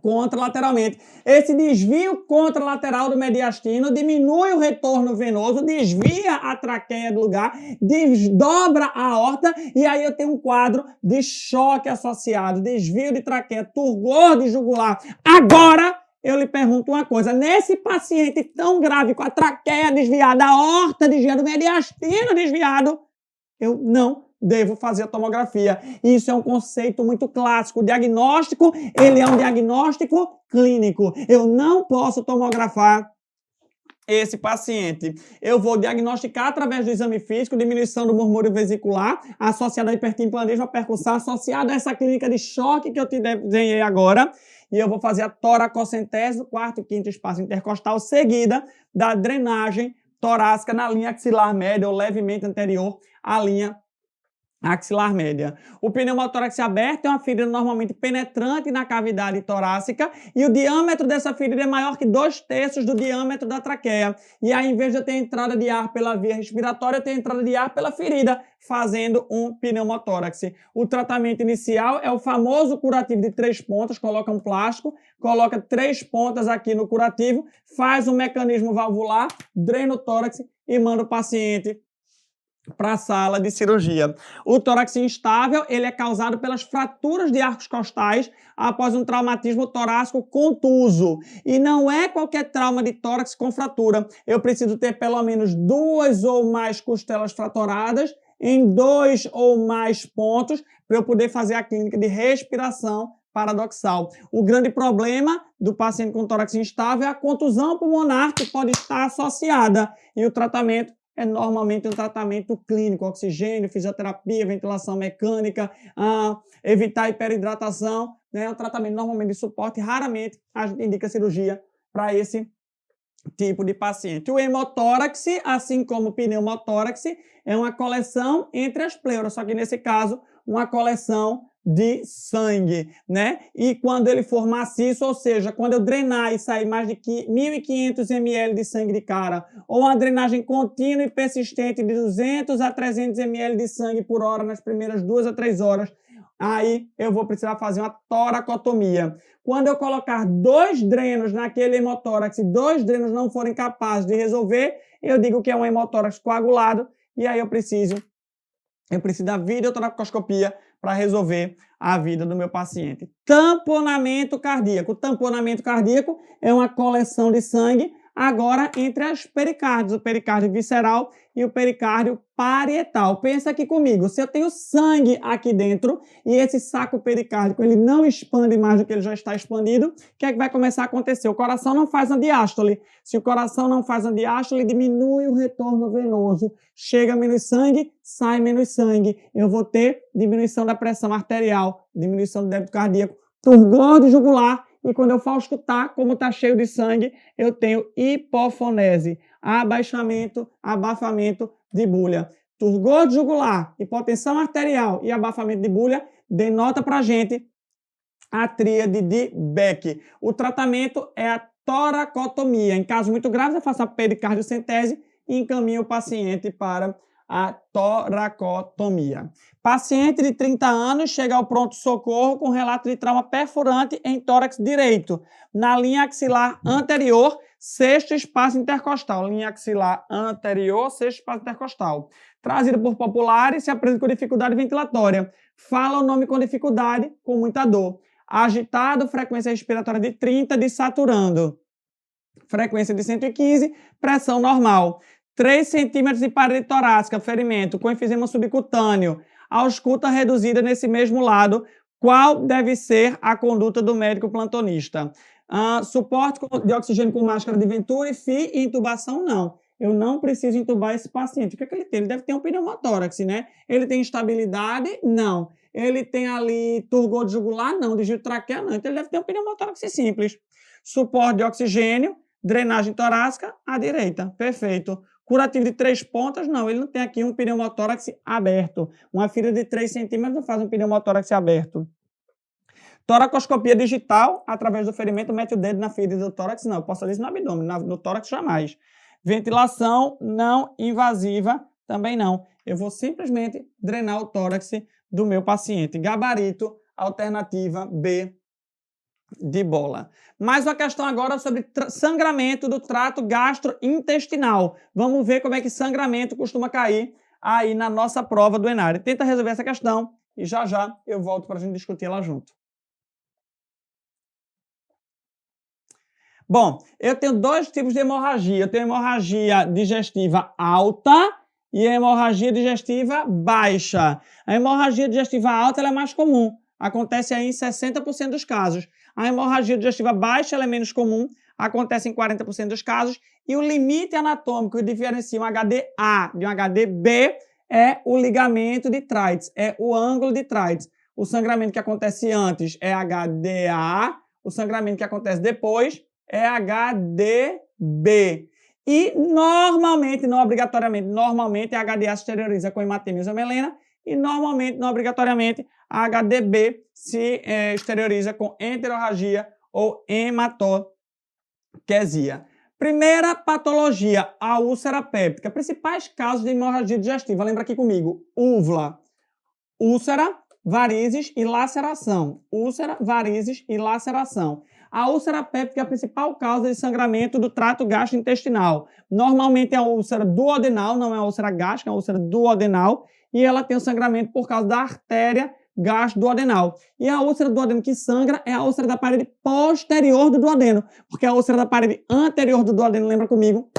contralateralmente. Esse desvio contralateral do mediastino diminui o retorno venoso, desvia a traqueia do lugar, desdobra a aorta e aí eu tenho um quadro de choque associado, desvio de traqueia, turgor de jugular. Agora eu lhe pergunto uma coisa. Nesse paciente tão grave, com a traqueia desviada, a aorta desviada, o mediastino desviado, eu não devo fazer a tomografia. Isso é um conceito muito clássico. O diagnóstico, ele é um diagnóstico clínico. Eu não posso tomografar esse paciente. Eu vou diagnosticar através do exame físico, diminuição do murmúrio vesicular, associada a hipertimpanismo, a percussão, associada a essa clínica de choque que eu te desenhei agora. E eu vou fazer a toracocentese do quarto e quinto espaço intercostal, seguida da drenagem torácica na linha axilar média ou levemente anterior à linha axilar média. O pneumotórax aberto é uma ferida normalmente penetrante na cavidade torácica e o diâmetro dessa ferida é maior que 2/3 do diâmetro da traqueia. E aí, em vez de eu ter entrada de ar pela via respiratória, eu tenho entrada de ar pela ferida, fazendo um pneumotórax. O tratamento inicial é o famoso curativo de 3 pontas, coloca um plástico, coloca 3 pontas aqui no curativo, faz um mecanismo valvular, drena o tórax e manda o paciente para a sala de cirurgia. O tórax instável, ele é causado pelas fraturas de arcos costais após um traumatismo torácico contuso. E não é qualquer trauma de tórax com fratura. Eu preciso ter pelo menos 2 ou mais costelas fraturadas em 2 ou mais pontos para eu poder fazer a clínica de respiração paradoxal. O grande problema do paciente com tórax instável é a contusão pulmonar que pode estar associada. E o tratamento é normalmente um tratamento clínico, oxigênio, fisioterapia, ventilação mecânica, evitar hiperidratação, né? É um tratamento normalmente de suporte, raramente a gente indica cirurgia para esse tipo de paciente. O hemotórax, assim como o pneumotórax, é uma coleção entre as pleuras, só que nesse caso, uma coleção de sangue, né? E quando ele for maciço, ou seja, quando eu drenar e sair mais de 1.500 ml de sangue de cara, ou uma drenagem contínua e persistente de 200 a 300 ml de sangue por hora nas primeiras 2 a 3 horas, aí eu vou precisar fazer uma toracotomia. Quando eu colocar 2 drenos naquele hemotórax e 2 drenos não forem capazes de resolver, eu digo que é um hemotórax coagulado e aí eu preciso da videotoracoscopia para resolver a vida do meu paciente. Tamponamento cardíaco. O tamponamento cardíaco é uma coleção de sangue agora entre as pericárdios, o pericárdio visceral e o pericárdio parietal. Pensa aqui comigo, se eu tenho sangue aqui dentro e esse saco pericárdico ele não expande mais do que ele já está expandido, o que é que vai começar a acontecer? O coração não faz uma diástole. Se o coração não faz uma diástole, diminui o retorno venoso. Chega menos sangue, sai menos sangue. Eu vou ter diminuição da pressão arterial, diminuição do débito cardíaco, turgor de jugular. E quando eu for escutar, como está cheio de sangue, eu tenho hipofonese, abaixamento, abafamento de bulha. Turgor de jugular, hipotensão arterial e abafamento de bulha denota para a gente a tríade de Beck. O tratamento é a toracotomia. Em casos muito graves, eu faço a pericardiocentese e encaminho o paciente para a toracotomia. Paciente de 30 anos chega ao pronto-socorro com relato de trauma perfurante em tórax direito, na linha axilar anterior, sexto espaço intercostal. Linha axilar anterior, sexto espaço intercostal. Trazido por populares, se apresenta com dificuldade ventilatória. Fala o nome com dificuldade, com muita dor. Agitado, frequência respiratória de 30, desaturando. Frequência de 115, pressão normal. 3 centímetros de parede torácica, ferimento com enfisema subcutâneo, ausculta reduzida nesse mesmo lado. Qual deve ser a conduta do médico plantonista? Suporte de oxigênio com máscara de Venturi, FI e intubação não. Eu não preciso intubar esse paciente. O que é que ele tem? Ele deve ter um pneumotórax, né? Ele tem instabilidade? Não. Ele tem ali turgor de jugular? Não. Desvio de traqueia? Não. Então ele deve ter um pneumotórax simples. Suporte de oxigênio, drenagem torácica à direita. Perfeito. Curativo de 3 pontas? Não, ele não tem aqui um pneumotórax aberto. Uma ferida de 3 centímetros não faz um pneumotórax aberto. Toracoscopia digital, através do ferimento, mete o dedo na ferida do tórax? Não, eu posso fazer isso no abdômen, no tórax jamais. Ventilação não invasiva, também não. Eu vou simplesmente drenar o tórax do meu paciente. Gabarito, alternativa B de bola. Mais uma questão agora sobre sangramento do trato gastrointestinal. Vamos ver como é que sangramento costuma cair aí na nossa prova do Enare. Tenta resolver essa questão e já já eu volto para a gente discutir ela junto. Bom, eu tenho dois tipos de hemorragia. Eu tenho hemorragia digestiva alta e a hemorragia digestiva baixa. A hemorragia digestiva alta ela é mais comum, acontece aí em 60% dos casos. A hemorragia digestiva baixa ela é menos comum, acontece em 40% dos casos. E o limite anatômico que diferencia um HD-A de um HD-B é o ligamento de Treitz, é o ângulo de Treitz. O sangramento que acontece antes é HD-A, o sangramento que acontece depois é HDB. E normalmente, não obrigatoriamente, normalmente a HDA se exterioriza com hematema e isomelena e normalmente, não obrigatoriamente, a HDB se exterioriza com enterorragia ou hematoquesia. Primeira patologia, a úlcera péptica. Principais causas de hemorragia digestiva, lembra aqui comigo, úvula, úlcera, varizes e laceração. Úlcera, varizes e laceração. A úlcera péptica é a principal causa de sangramento do trato gastrointestinal. Normalmente é a úlcera duodenal, não é a úlcera gástrica, é a úlcera duodenal, e ela tem o sangramento por causa da artéria gastroduodenal. E a úlcera do duodeno que sangra é a úlcera da parede posterior do duodeno, porque a úlcera da parede anterior do duodeno, lembra comigo,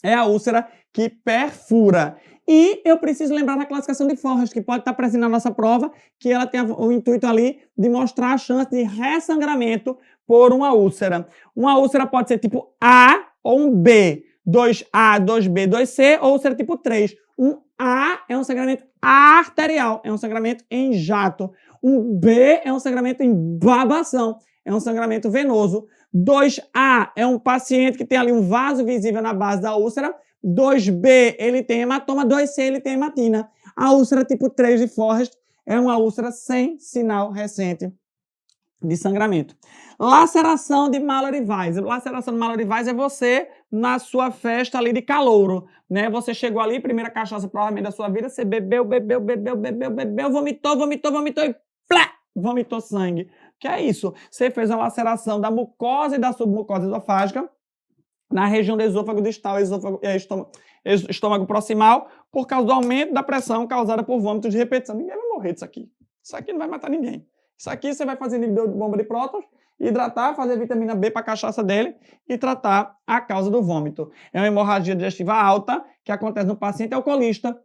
é a úlcera que perfura. E eu preciso lembrar da classificação de Forrest, que pode estar presente na nossa prova, que ela tem o intuito ali de mostrar a chance de ressangramento por uma úlcera. Uma úlcera pode ser tipo A ou um B, 2A, 2B, 2C, ou úlcera tipo 3. Um A é um sangramento arterial, é um sangramento em jato. Um B é um sangramento em babação, é um sangramento venoso. 2A é um paciente que tem ali um vaso visível na base da úlcera. 2B, ele tem hematoma. 2C, ele tem hematina. A úlcera tipo 3 de Forrest é uma úlcera sem sinal recente de sangramento. Laceração de Mallory Weiss. Laceração de Mallory Weiss é você na sua festa ali de calouro, né? Você chegou ali, primeira cachaça provavelmente da sua vida, você bebeu, vomitou e plá, vomitou sangue. Que é isso? Você fez uma laceração da mucosa e da submucosa esofágica na região do esôfago distal e estômago proximal por causa do aumento da pressão causada por vômitos de repetição. Ninguém vai morrer disso aqui. Isso aqui não vai matar ninguém. Isso aqui você vai fazer inibidor de bomba de prótons, hidratar, fazer vitamina B para a cachaça dele e tratar a causa do vômito. É uma hemorragia digestiva alta que acontece no paciente alcoolista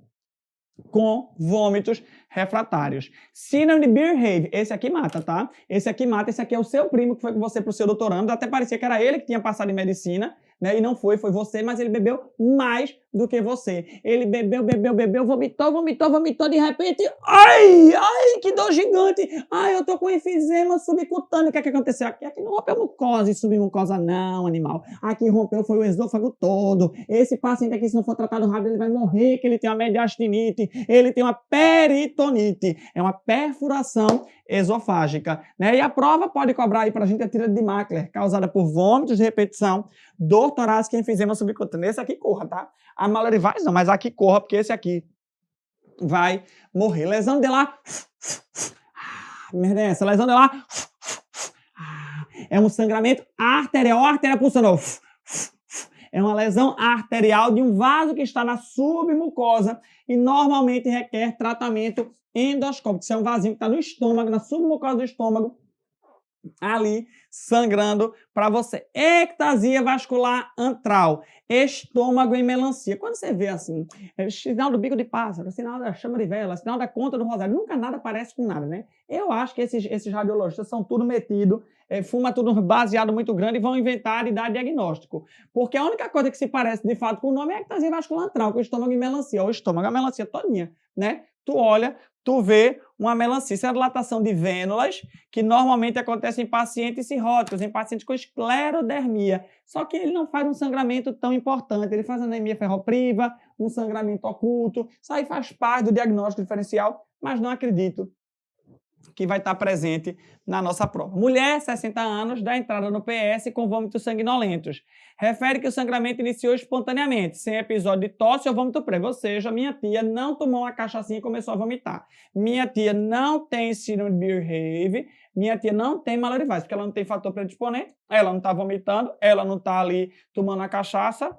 com vômitos refratários. Síndrome de Beer-Have, esse aqui mata, tá? Esse aqui mata, esse aqui é o seu primo que foi com você pro seu doutorando, até parecia que era ele que tinha passado em medicina, né? E não foi, foi você, mas ele bebeu mais do que você. Ele bebeu, vomitou, de repente, ai, que dor gigante! Ai, eu tô com enfisema subcutâneo. O que é que aconteceu aqui? Aqui não rompeu mucosa e submucosa não, animal. Aqui rompeu foi o esôfago todo. Esse paciente aqui, se não for tratado rápido, ele vai morrer, que ele tem uma mediastinite, ele tem uma peritonite. É uma perfuração esofágica, né? E a prova pode cobrar aí pra gente a tira de Mackler, causada por vômitos de repetição, dor torácica e enfisema subcutâneo. Esse aqui corra, tá? A Mallory Weiss não, mas aqui corra, porque esse aqui vai morrer. Lesão de lá. Merda é essa? Lesão de lá. É um sangramento arterial, artéria pulsando. É uma lesão arterial de um vaso que está na submucosa e normalmente requer tratamento endoscópico. Isso é um vasinho que está no estômago, na submucosa do estômago, ali sangrando para você. Ectasia vascular antral, estômago em melancia. Quando você vê assim, sinal do bico de pássaro, sinal da chama de vela, sinal da conta do rosário, nunca nada parece com nada, né? Eu acho que esses radiologistas são tudo metido, fuma tudo baseado muito grande e vão inventar e dar diagnóstico. Porque a única coisa que se parece de fato com o nome é ectasia vascular antral, com o estômago em melancia, ou o estômago, a melancia todinha, né? Tu olha, tu vê uma melancia. Isso é a dilatação de vênulas, que normalmente acontece em pacientes cirróticos, em pacientes com esclerodermia. Só que ele não faz um sangramento tão importante. Ele faz anemia ferropriva, um sangramento oculto. Isso aí faz parte do diagnóstico diferencial, mas não acredito que vai estar presente na nossa prova. Mulher, 60 anos, dá entrada no PS com vômitos sanguinolentos. Refere que o sangramento iniciou espontaneamente, sem episódio de tosse ou vômito prévio, ou seja, minha tia não tomou uma cachaçinha e começou a vomitar. Minha tia não tem síndrome de Beer-Have, minha tia não tem Mallory Weiss, porque ela não tem fator predisponente, ela não está vomitando, ela não está ali tomando a cachaça.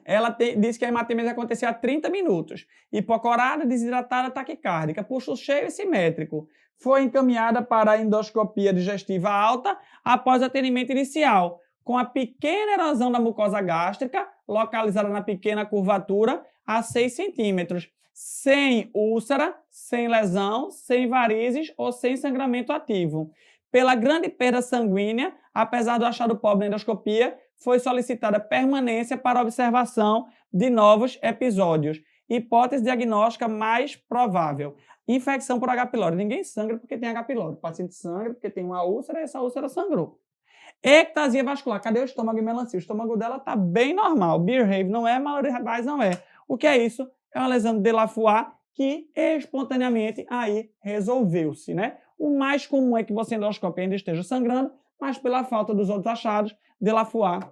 Ela diz que a hematemesia acontecia há 30 minutos. Hipocorada, desidratada, taquicárdica, pulso cheio e simétrico. Foi encaminhada para a endoscopia digestiva alta após atendimento inicial, com a pequena erosão da mucosa gástrica, localizada na pequena curvatura, a 6 centímetros, sem úlcera, sem lesão, sem varizes ou sem sangramento ativo. Pela grande perda sanguínea, apesar do achado pobre na endoscopia, foi solicitada permanência para observação de novos episódios. Hipótese diagnóstica mais provável: infecção por H. pylori. Ninguém sangra porque tem H. pylori. O paciente sangra porque tem uma úlcera e essa úlcera sangrou. Ectasia vascular. Cadê o estômago e melancia? O estômago dela está bem normal. Beerhaven não é, Mallory-Weiss não é. O que é isso? É uma lesão de Delafouat que espontaneamente aí resolveu-se, né? O mais comum é que você endoscopia ainda esteja sangrando, mas pela falta dos outros achados, Delafouat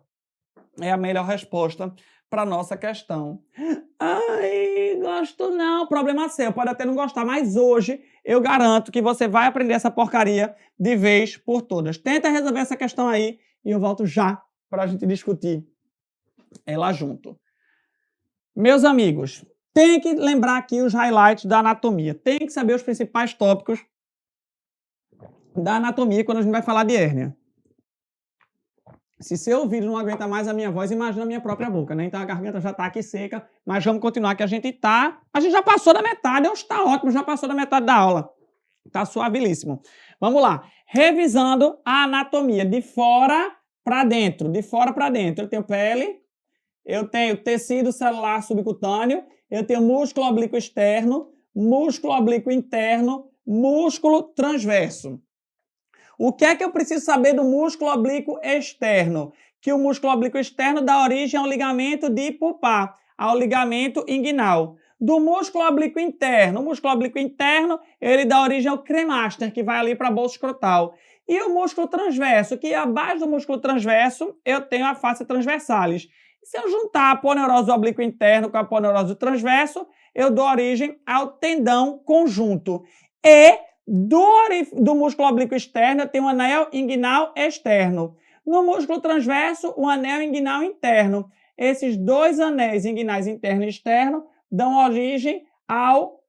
é a melhor resposta para a nossa questão. Ai, gosto não. Problema seu, pode até não gostar, mas hoje eu garanto que você vai aprender essa porcaria de vez por todas. Tenta resolver essa questão aí e eu volto já para a gente discutir ela junto. Meus amigos, tem que lembrar aqui os highlights da anatomia. Tem que saber os principais tópicos da anatomia quando a gente vai falar de hérnia. Se seu ouvido não aguenta mais a minha voz, imagina a minha própria boca, né? Então a garganta já está aqui seca, mas vamos continuar que a gente já passou da metade, hoje está ótimo, já passou da metade da aula. Está suavilíssimo. Vamos lá. Revisando a anatomia de fora para dentro. De fora para dentro. Eu tenho pele, eu tenho tecido celular subcutâneo, eu tenho músculo oblíquo externo, músculo oblíquo interno, músculo transverso. O que é que eu preciso saber do músculo oblíquo externo? Que o músculo oblíquo externo dá origem ao ligamento de Pupá, ao ligamento inguinal. Do músculo oblíquo interno, o músculo oblíquo interno, ele dá origem ao cremaster, que vai ali para a bolsa escrotal. E o músculo transverso, que abaixo do músculo transverso, eu tenho a face transversalis. Se eu juntar a aponeurose do oblíquo interno com a aponeurose do transverso, eu dou origem ao tendão conjunto. E do músculo oblíquo externo, eu tenho um anel inguinal externo. No músculo transverso, o anel inguinal interno. Esses dois anéis inguinais interno e externo dão origem ao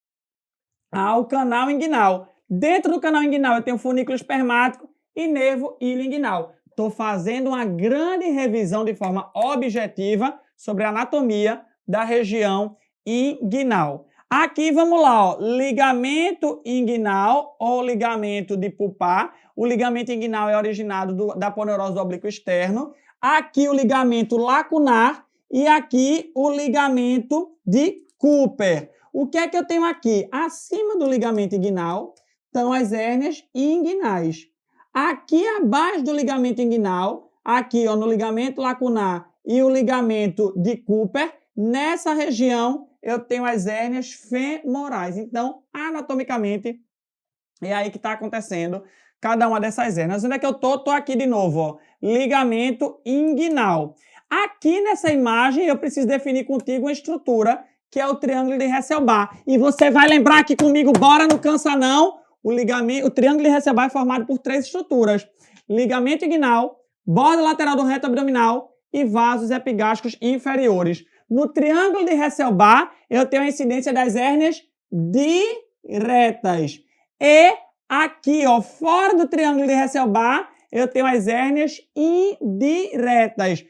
canal inguinal. Dentro do canal inguinal, eu tenho funículo espermático e nervo ilho inguinal. Estou fazendo uma grande revisão de forma objetiva sobre a anatomia da região inguinal. Aqui, vamos lá, ó, ligamento inguinal ou ligamento de Pupá. O ligamento inguinal é originado da aponeurose do oblíquo externo. Aqui o ligamento lacunar e aqui o ligamento de Cooper. O que é que eu tenho aqui? Acima do ligamento inguinal estão as hérnias inguinais. Aqui abaixo do ligamento inguinal, aqui ó, no ligamento lacunar e o ligamento de Cooper, nessa região eu tenho as hérnias femorais. Então, anatomicamente, é aí que está acontecendo cada uma dessas hérnias. Onde é que eu estou? Estou aqui de novo, ó, ligamento inguinal. Aqui nessa imagem eu preciso definir contigo uma estrutura que é o triângulo de Hesselbach. E você vai lembrar aqui comigo, bora, não cansa não, o triângulo de Hesselbach é formado por 3 estruturas: ligamento inguinal, borda lateral do reto abdominal e vasos epigástricos inferiores. No triângulo de Hesselbach, eu tenho a incidência das hérnias diretas. E aqui, ó, fora do triângulo de Hesselbach, eu tenho as hérnias indiretas.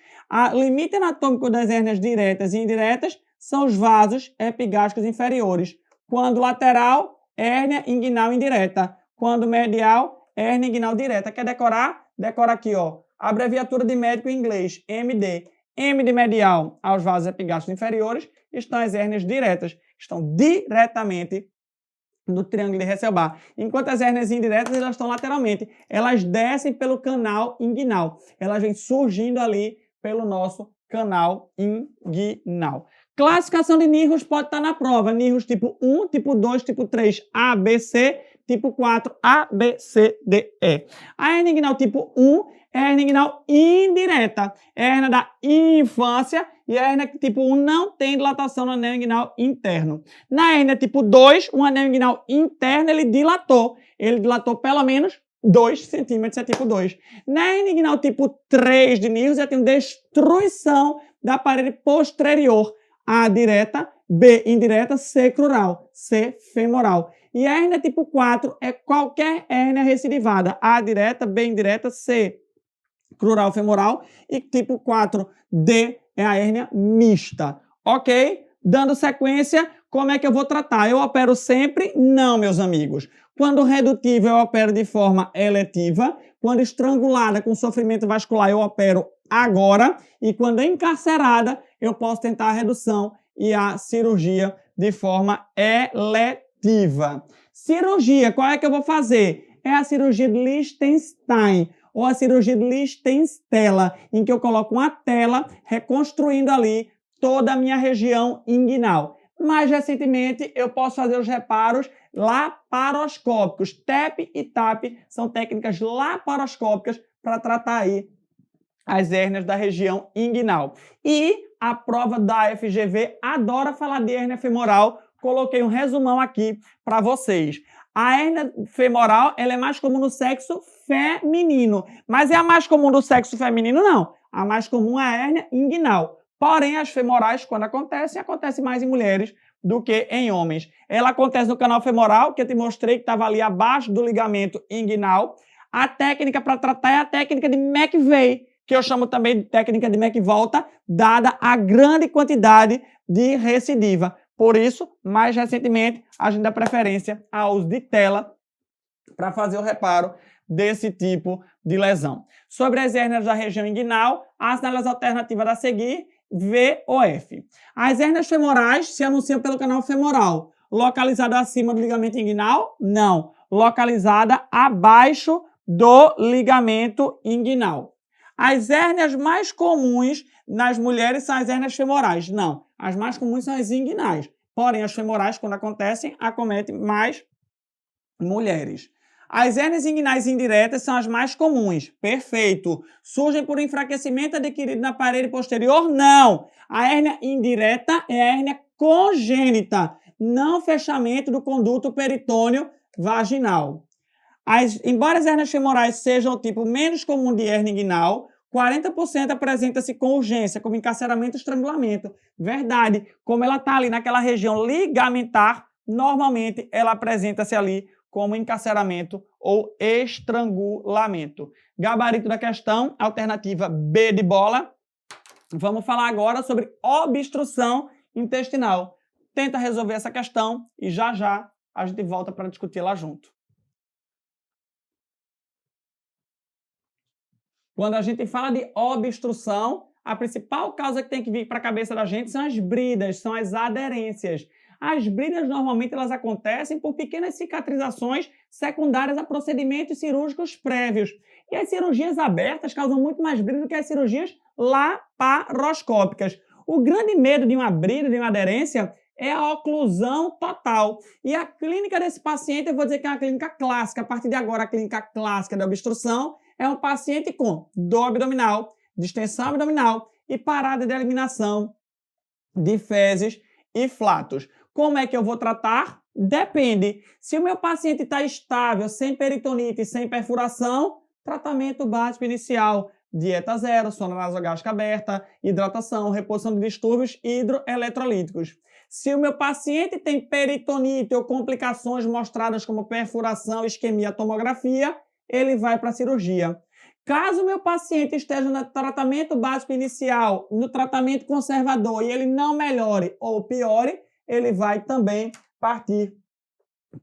O limite anatômico das hérnias diretas e indiretas são os vasos epigástricos inferiores. Quando lateral, hérnia inguinal indireta. Quando medial, hérnia inguinal direta. Quer decorar? Decora aqui, ó. Abreviatura de médico em inglês, MD. M de medial aos vasos epigástricos inferiores estão as hérnias diretas. Estão diretamente no triângulo de Hesselbach. Enquanto as hérnias indiretas, elas estão lateralmente. Elas descem pelo canal inguinal. Elas vêm surgindo ali pelo nosso canal inguinal. Classificação de NIRRs pode estar na prova. NIRRs tipo 1, tipo 2, tipo 3, A, B, C, tipo 4, A, B, C, D, E. A hérnia inguinal tipo 1 é a hérnia inguinal indireta. É a hérnia da infância e a hérnia tipo 1 não tem dilatação no anel inguinal interno. Na hérnia tipo 2, o anel inguinal interno ele dilatou. Ele dilatou pelo menos 2 centímetros é tipo 2. Na hernia inguinal tipo 3 de Nihus, eu tenho destruição da parede posterior. A direta, B indireta, C crural, C femoral. E a hérnia tipo 4 é qualquer hérnia recidivada. A direta, B indireta, C crural femoral. E tipo 4D é a hérnia mista. Ok? Dando sequência, como é que eu vou tratar? Eu opero sempre? Não, meus amigos. Quando redutível, eu opero de forma eletiva. Quando estrangulada com sofrimento vascular, eu opero agora. E quando encarcerada, eu posso tentar a redução e a cirurgia de forma eletiva. Cirurgia, qual é que eu vou fazer? É a cirurgia de Lichtenstein ou a cirurgia de Lichtenstella, em que eu coloco uma tela reconstruindo ali toda a minha região inguinal. Mais recentemente, eu posso fazer os reparos laparoscópicos. TEP e TAP são técnicas laparoscópicas para tratar aí as hérnias da região inguinal. E a prova da FGV adora falar de hérnia femoral. Coloquei um resumão aqui para vocês. A hérnia femoral ela é mais comum no sexo feminino. Mas é a mais comum do sexo feminino? Não. A mais comum é a hérnia inguinal. Porém, as femorais, quando acontecem mais em mulheres do que em homens. Ela acontece no canal femoral, que eu te mostrei que estava ali abaixo do ligamento inguinal. A técnica para tratar é a técnica de McVeigh, que eu chamo também de técnica de McVolta, dada a grande quantidade de recidiva. Por isso, mais recentemente, a gente dá preferência ao uso de tela para fazer o reparo desse tipo de lesão. Sobre as hérnias da região inguinal, as análise alternativa a seguir, V ou F. As hérnias femorais se anunciam pelo canal femoral. Localizada acima do ligamento inguinal? Não. Localizada abaixo do ligamento inguinal. As hérnias mais comuns nas mulheres são as hérnias femorais. Não. As mais comuns são as inguinais. Porém, as femorais, quando acontecem, acometem mais mulheres. As hérnias inguinais indiretas são as mais comuns. Perfeito. Surgem por enfraquecimento adquirido na parede posterior? Não. A hérnia indireta é a hérnia congênita, não fechamento do conduto peritônio vaginal. Embora as hérnias femorais sejam o tipo menos comum de hérnia inguinal, 40% apresenta-se com urgência, como encarceramento e estrangulamento. Verdade. Como ela está ali naquela região ligamentar, normalmente ela apresenta-se ali como encarceramento ou estrangulamento. Gabarito da questão, alternativa B de bola. Vamos falar agora sobre obstrução intestinal. Tenta resolver essa questão e já já a gente volta para discutir lá junto. Quando a gente fala de obstrução, a principal causa que tem que vir para a cabeça da gente são as bridas, são as aderências. As bridas, normalmente, elas acontecem por pequenas cicatrizações secundárias a procedimentos cirúrgicos prévios. E as cirurgias abertas causam muito mais bridas do que as cirurgias laparoscópicas. O grande medo de uma brida, de uma aderência, é a oclusão total. E a clínica desse paciente, eu vou dizer que é uma clínica clássica. A partir de agora, a clínica clássica da obstrução é um paciente com dor abdominal, distensão abdominal e parada de eliminação de fezes e flatos. Como é que eu vou tratar? Depende. Se o meu paciente está estável, sem peritonite, sem perfuração, tratamento básico inicial, dieta zero, sonda nasogástrica aberta, hidratação, reposição de distúrbios hidroeletrolíticos. Se o meu paciente tem peritonite ou complicações mostradas como perfuração, isquemia, tomografia, ele vai para a cirurgia. Caso o meu paciente esteja no tratamento básico inicial, no tratamento conservador, e ele não melhore ou piore, ele vai também partir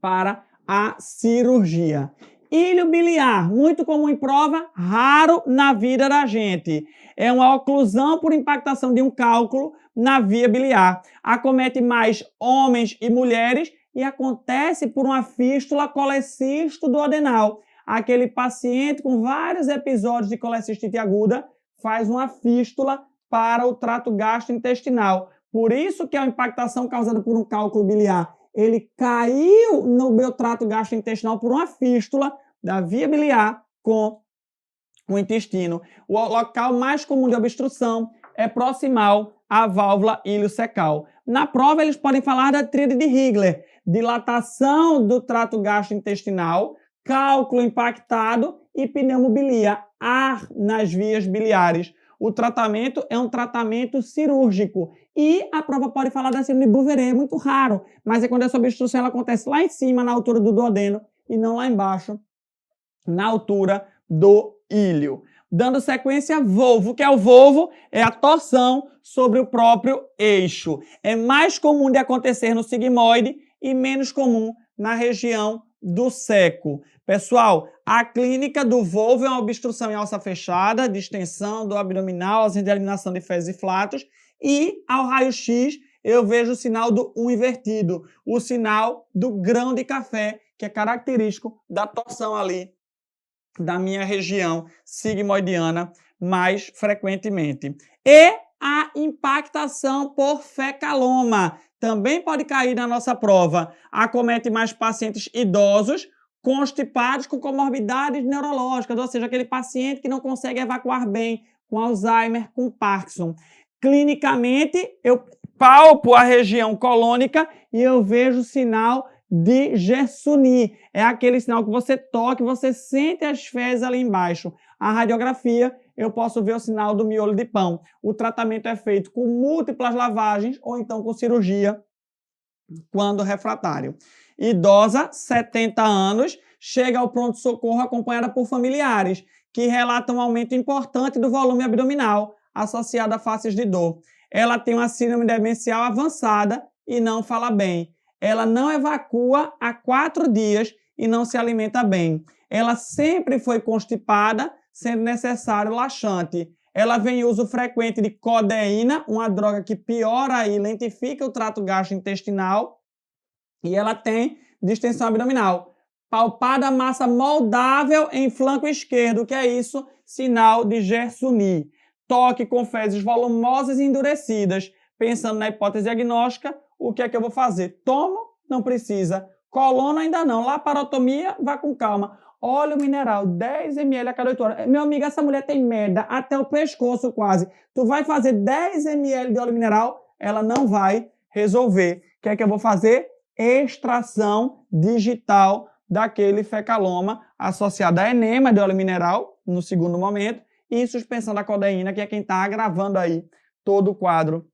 para a cirurgia. Ilho biliar, muito comum em prova, raro na vida da gente. É uma oclusão por impactação de um cálculo na via biliar. Acomete mais homens e mulheres e acontece por uma fístula colecisto do adenal. Aquele paciente com vários episódios de colecistite aguda faz uma fístula para o trato gastrointestinal. Por isso que a impactação causada por um cálculo biliar, ele caiu no meu trato gastrointestinal por uma fístula da via biliar com o intestino. O local mais comum de obstrução é proximal à válvula iliocecal. Na prova, eles podem falar da tríade de Higler, dilatação do trato gastrointestinal, cálculo impactado e pneumobilia, ar nas vias biliares. O tratamento é um tratamento cirúrgico. E a prova pode falar da síndrome de Bouveret, é muito raro, mas é quando essa obstrução ela acontece lá em cima, na altura do duodeno, e não lá embaixo, na altura do íleo. Dando sequência, volvo. O que é o volvo? É a torção sobre o próprio eixo. É mais comum de acontecer no sigmoide e menos comum na região do seco. Pessoal, a clínica do volvo é uma obstrução em alça fechada, distensão do abdominal, ausência de eliminação de fezes e flatos, e ao raio-x eu vejo o sinal do U invertido, o sinal do grão de café, que é característico da torção ali da minha região sigmoidiana mais frequentemente. E a impactação por fecaloma também pode cair na nossa prova. Acomete mais pacientes idosos, constipados com comorbidades neurológicas, ou seja, aquele paciente que não consegue evacuar bem, com Alzheimer, com Parkinson. Clinicamente, eu palpo a região colônica e eu vejo sinal de Gersuni. É aquele sinal que você toca e você sente as fezes ali embaixo. A radiografia, eu posso ver o sinal do miolo de pão. O tratamento é feito com múltiplas lavagens ou então com cirurgia, quando refratário. Idosa, 70 anos, chega ao pronto-socorro acompanhada por familiares, que relatam um aumento importante do volume abdominal, associado a faces de dor. Ela tem uma síndrome demencial avançada e não fala bem. Ela não evacua há 4 dias e não se alimenta bem. Ela sempre foi constipada, sendo necessário laxante. Ela vem em uso frequente de codeína, uma droga que piora e lentifica o trato gastrointestinal. E ela tem distensão abdominal. Palpada massa moldável em flanco esquerdo, que é isso? Sinal de Gersuni. Toque com fezes volumosas e endurecidas. Pensando na hipótese diagnóstica, o que é que eu vou fazer? Tomo? Não precisa. Colono ainda não. Laparotomia, vá com calma. Óleo mineral, 10 ml a cada 8 horas. Meu amigo, essa mulher tem merda até o pescoço quase. Tu vai fazer 10 ml de óleo mineral, ela não vai resolver. O que é que eu vou fazer? Extração digital daquele fecaloma associado a enema de óleo mineral, no segundo momento, e suspensão da codeína, que é quem está agravando aí todo o quadro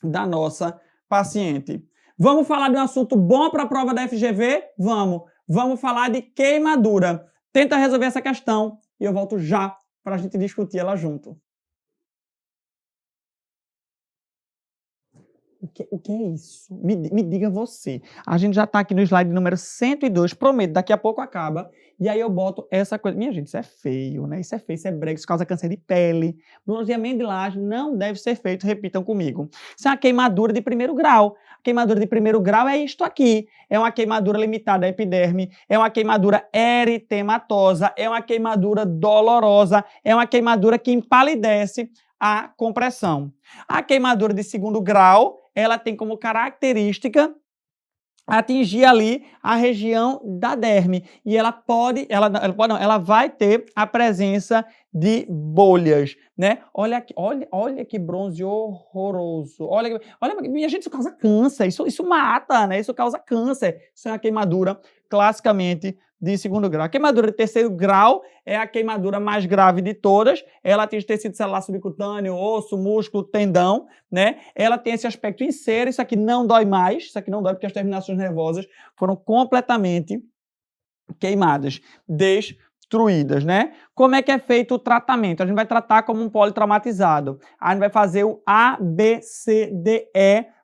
da nossa paciente. Vamos falar de um assunto bom para a prova da FGV? Vamos! Vamos falar de queimadura. Tenta resolver essa questão e eu volto já para a gente discutir ela junto. O que é isso? Me diga você. A gente já está aqui no slide número 102. Prometo, daqui a pouco acaba. E aí eu boto essa coisa. Minha gente, isso é feio, né? Isso é feio, isso é brega, isso causa câncer de pele. Bronzeamento de laje não deve ser feito, repitam comigo. Isso é uma queimadura de primeiro grau. A queimadura de primeiro grau é isto aqui. É uma queimadura limitada à epiderme, é uma queimadura eritematosa, é uma queimadura dolorosa, é uma queimadura que empalidece a compressão. A queimadura de segundo grau, ela tem como característica atingir ali a região da derme e ela vai ter a presença de bolhas, né? Olha aqui, olha que bronze horroroso. Olha, minha gente, isso causa câncer, isso mata, né? Isso causa câncer. Isso é uma queimadura classicamente de segundo grau. A queimadura de terceiro grau é a queimadura mais grave de todas. Ela atinge tecido celular subcutâneo, osso, músculo, tendão, né? Ela tem esse aspecto em cera, isso aqui não dói mais, isso aqui não dói porque as terminações nervosas foram completamente queimadas, destruídas, né? Como é que é feito o tratamento? A gente vai tratar como um politraumatizado. A gente vai fazer o ABCDE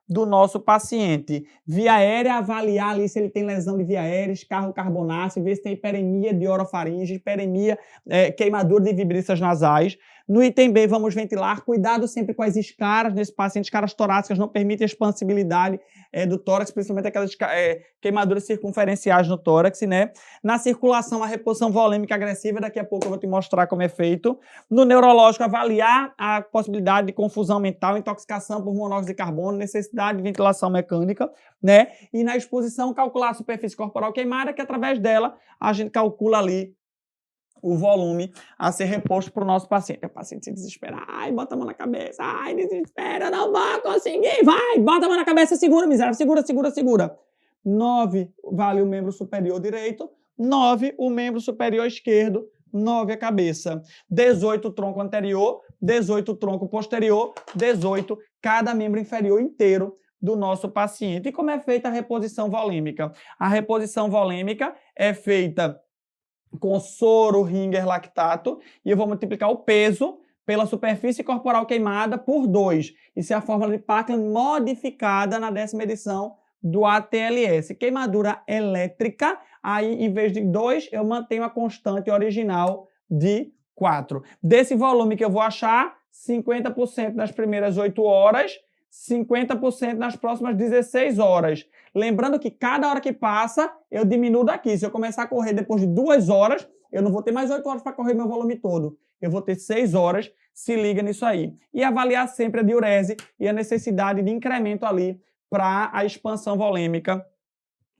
do nosso paciente. Via aérea, avaliar ali se ele tem lesão de via aérea, escarro carbonáceo, ver se tem hiperemia de orofaringe, hiperemia, queimadura de vibriças nasais. No item B, vamos ventilar. Cuidado sempre com as escaras nesse paciente. Escaras torácicas não permitem a expansibilidade do tórax, principalmente aquelas queimaduras circunferenciais no tórax, né? Na circulação, a reposição volêmica agressiva. Daqui a pouco eu vou te mostrar como é feito. No neurológico, avaliar a possibilidade de confusão mental, intoxicação por monóxido de carbono, necessidade de ventilação mecânica, né? E na exposição, calcular a superfície corporal queimada, que através dela a gente calcula ali o volume a ser reposto para o nosso paciente. O paciente se desespera. Ai, bota a mão na cabeça. Ai, desespera, não vou conseguir. Vai, bota a mão na cabeça, segura, miséria. Segura. 9 vale o membro superior direito. 9 o membro superior esquerdo, 9 a cabeça. 18 o tronco anterior, 18 o tronco posterior, 18 cada membro inferior inteiro do nosso paciente. E como é feita a reposição volêmica? A reposição volêmica é feita com soro Ringer lactato e eu vou multiplicar o peso pela superfície corporal queimada por 2. Isso é a fórmula de Parkland modificada na 10ª edição do ATLS. Queimadura elétrica, aí em vez de 2, eu mantenho a constante original de 4. Desse volume que eu vou achar, 50% nas primeiras 8 horas, 50% nas próximas 16 horas. Lembrando que cada hora que passa, eu diminuo daqui. Se eu começar a correr depois de 2 horas, eu não vou ter mais 8 horas para correr meu volume todo. Eu vou ter 6 horas, se liga nisso aí. E avaliar sempre a diurese e a necessidade de incremento ali para a expansão volêmica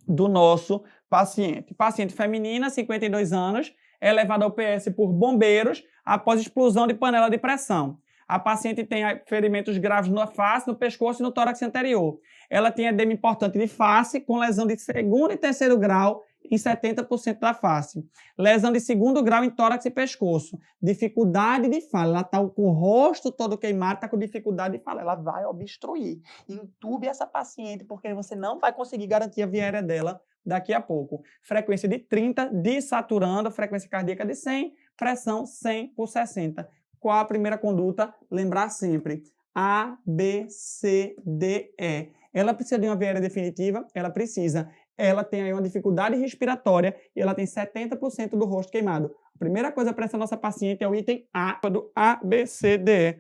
do nosso paciente. Paciente feminina, 52 anos, é levada ao PS por bombeiros após explosão de panela de pressão. A paciente tem ferimentos graves na face, no pescoço e no tórax anterior. Ela tem edema importante de face, com lesão de 2º e 3º grau em 70% da face. Lesão de 2º grau em tórax e pescoço. Dificuldade de fala. Ela está com o rosto todo queimado, está com dificuldade de fala. Ela vai obstruir. Intube essa paciente, porque você não vai conseguir garantir a via aérea dela daqui a pouco. Frequência de 30, desaturando, frequência cardíaca de 100, pressão 100 por 60. Qual a primeira conduta? Lembrar sempre. A, B, C, D, E. Ela precisa de uma via aérea definitiva? Ela precisa. Ela tem aí uma dificuldade respiratória e ela tem 70% do rosto queimado. A primeira coisa para essa nossa paciente é o item A, do A, B, C, D, E.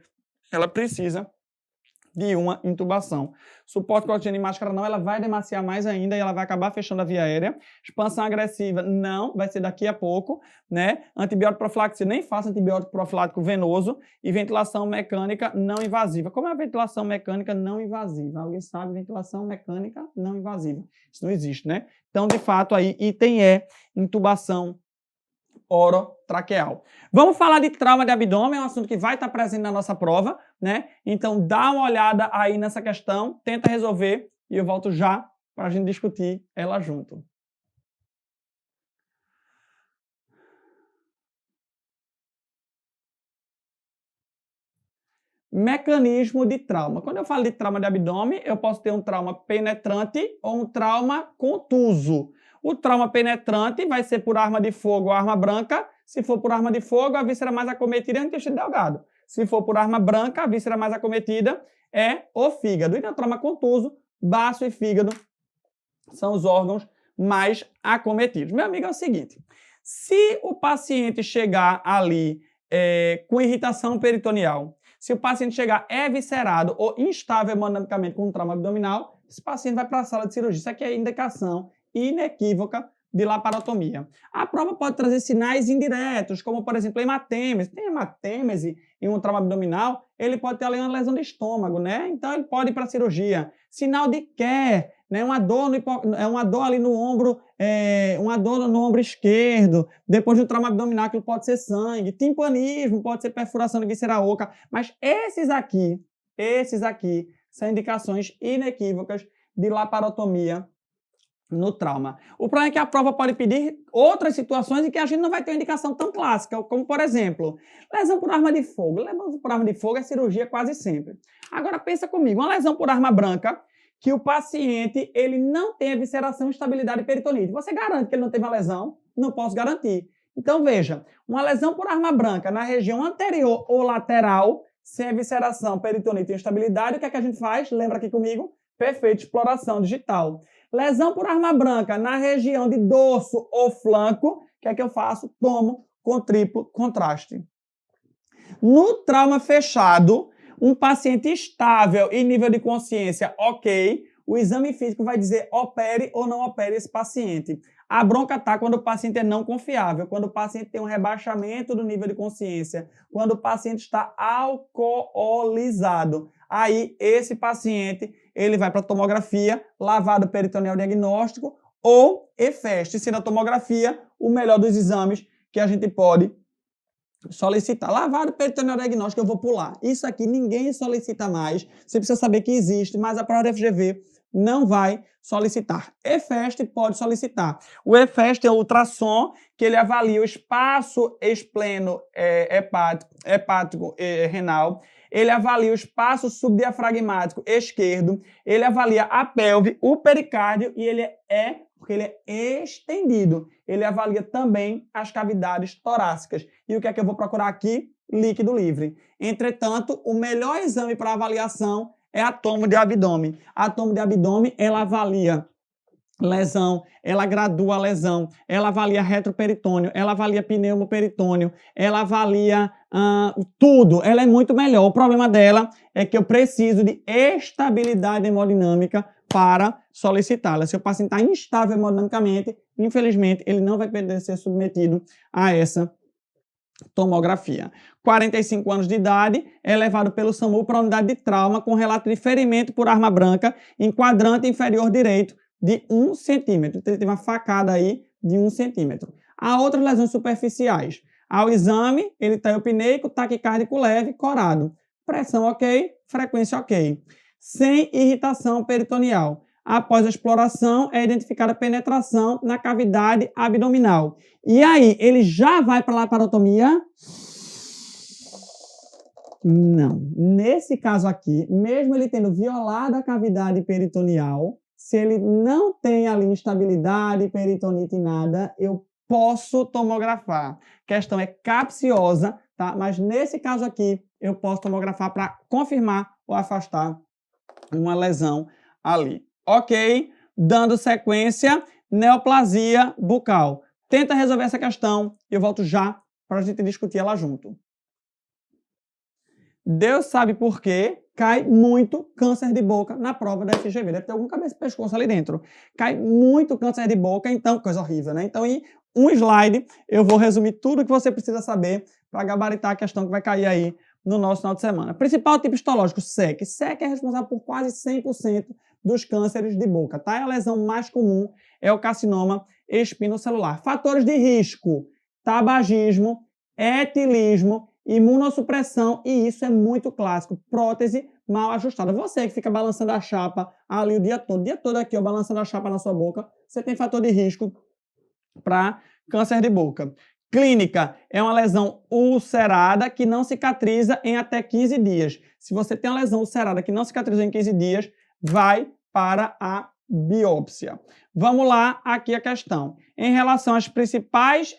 Ela precisa de uma intubação. Suporte com oxigênio e máscara não, ela vai demaciar mais ainda e ela vai acabar fechando a via aérea. Expansão agressiva não, vai ser daqui a pouco, né? Antibiótico profilático, nem faça antibiótico profilático venoso e ventilação mecânica não invasiva. Como é a ventilação mecânica não invasiva? Alguém sabe ventilação mecânica não invasiva? Isso não existe, né? Então, de fato, aí, item E, intubação orotraqueal. Vamos falar de trauma de abdômen, é um assunto que vai estar presente na nossa prova, né? Então dá uma olhada aí nessa questão, tenta resolver e eu volto já para a gente discutir ela junto. Mecanismo de trauma. Quando eu falo de trauma de abdômen, eu posso ter um trauma penetrante ou um trauma contuso. O trauma penetrante vai ser por arma de fogo ou arma branca. Se for por arma de fogo, a víscera mais acometida é o intestino delgado. Se for por arma branca, a víscera mais acometida é o fígado. E no trauma contuso, baço e fígado são os órgãos mais acometidos. Meu amigo, é o seguinte, se o paciente chegar ali com irritação peritoneal, se o paciente chegar eviscerado ou instável hemodinamicamente com um trauma abdominal, esse paciente vai para a sala de cirurgia. Isso aqui é indicação inequívoca de laparotomia. A prova pode trazer sinais indiretos, como, por exemplo, hematêmese. Tem hematêmese em um trauma abdominal, ele pode ter ali uma lesão de estômago, né? Então, ele pode ir para a cirurgia. Sinal de Kerr, né? Uma dor ali no ombro, uma dor no ombro esquerdo, depois de um trauma abdominal, aquilo pode ser sangue. Timpanismo, pode ser perfuração de víscera oca. Mas esses aqui são indicações inequívocas de laparotomia no trauma. O problema é que a prova pode pedir outras situações em que a gente não vai ter uma indicação tão clássica, como, por exemplo, lesão por arma de fogo. Lesão por arma de fogo é cirurgia quase sempre. Agora, pensa comigo, uma lesão por arma branca, que o paciente ele não tem evisceração e estabilidade peritonite. Você garante que ele não teve uma lesão? Não posso garantir. Então, veja, uma lesão por arma branca na região anterior ou lateral, sem evisceração, peritonite e instabilidade, o que é que a gente faz? Lembra aqui comigo? Perfeito, exploração digital. Lesão por arma branca na região de dorso ou flanco, o que é que eu faço? Tomo com triplo contraste. No trauma fechado, um paciente estável e nível de consciência ok, o exame físico vai dizer opere ou não opere esse paciente. A bronca está quando o paciente é não confiável, quando o paciente tem um rebaixamento do nível de consciência, quando o paciente está alcoolizado. Aí, esse paciente, ele vai para a tomografia, lavado peritoneal diagnóstico ou EFEST, sendo a tomografia o melhor dos exames que a gente pode solicitar. Lavado peritoneal diagnóstico eu vou pular. Isso aqui ninguém solicita mais. Você precisa saber que existe, mas a prova da FGV não vai solicitar. EFEST pode solicitar. O EFEST é o ultrassom que ele avalia o espaço espleno hepático renal, ele avalia o espaço subdiafragmático esquerdo, ele avalia a pelve, o pericárdio e porque ele é estendido. Ele avalia também as cavidades torácicas. E o que é que eu vou procurar aqui? Líquido livre. Entretanto, o melhor exame para avaliação é a tomo de abdômen. A tomo de abdômen, ela avalia lesão, ela gradua a lesão, ela avalia retroperitônio, ela avalia pneumoperitônio, ela avalia tudo, ela é muito melhor. O problema dela é que eu preciso de estabilidade hemodinâmica para solicitá-la. Se o paciente está instável hemodinamicamente, infelizmente, ele não vai poder ser submetido a essa tomografia. 45 anos de idade, é levado pelo SAMU para a unidade de trauma com relato de ferimento por arma branca em quadrante inferior direito de 1 centímetro. Então, ele teve uma facada aí de 1 centímetro. Há outras lesões superficiais. Ao exame, ele está eupneico, taquicárdico leve, corado. Pressão ok, frequência ok. Sem irritação peritoneal. Após a exploração, é identificada a penetração na cavidade abdominal. E aí, ele já vai para a laparotomia? Não. Nesse caso aqui, mesmo ele tendo violado a cavidade peritoneal, se ele não tem ali instabilidade, peritonite e nada, eu posso tomografar. A questão é capciosa, tá? Mas nesse caso aqui, eu posso tomografar para confirmar ou afastar uma lesão ali. Ok? Dando sequência, neoplasia bucal. Tenta resolver essa questão e eu volto já para a gente discutir ela junto. Deus sabe por quê cai muito câncer de boca na prova da FGV. Deve ter algum cabeça e pescoço ali dentro. Cai muito câncer de boca, então, coisa horrível, né? Então, em um slide, eu vou resumir tudo o que você precisa saber para gabaritar a questão que vai cair aí no nosso final de semana. Principal tipo histológico, SEC. SEC é responsável por quase 100% dos cânceres de boca, tá? A lesão mais comum é o carcinoma espinocelular. Fatores de risco, tabagismo, etilismo, imunossupressão, e isso é muito clássico, prótese mal ajustada. Você que fica balançando a chapa ali o dia todo aqui, ó, balançando a chapa na sua boca, você tem fator de risco para câncer de boca. Clínica é uma lesão ulcerada que não cicatriza em até 15 dias. Se você tem uma lesão ulcerada que não cicatriza em 15 dias, vai para a biópsia. Vamos lá, aqui a questão. Em relação às principais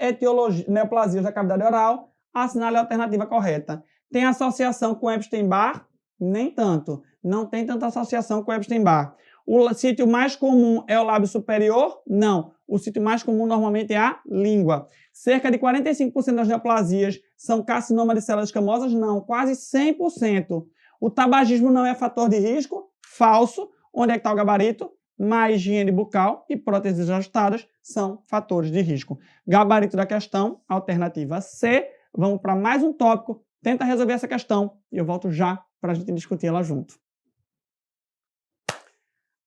neoplasias da cavidade oral, assinale a alternativa correta. Tem associação com Epstein-Barr? Nem tanto. Não tem tanta associação com Epstein-Barr. O sítio mais comum é o lábio superior? Não. O sítio mais comum normalmente é a língua. Cerca de 45% das neoplasias são carcinoma de células escamosas? Não. Quase 100%. O tabagismo não é fator de risco? Falso. Onde é que está o gabarito? Má higiene bucal e próteses ajustadas são fatores de risco. Gabarito da questão, alternativa C. Vamos para mais um tópico, tenta resolver essa questão e eu volto já para a gente discutir ela junto.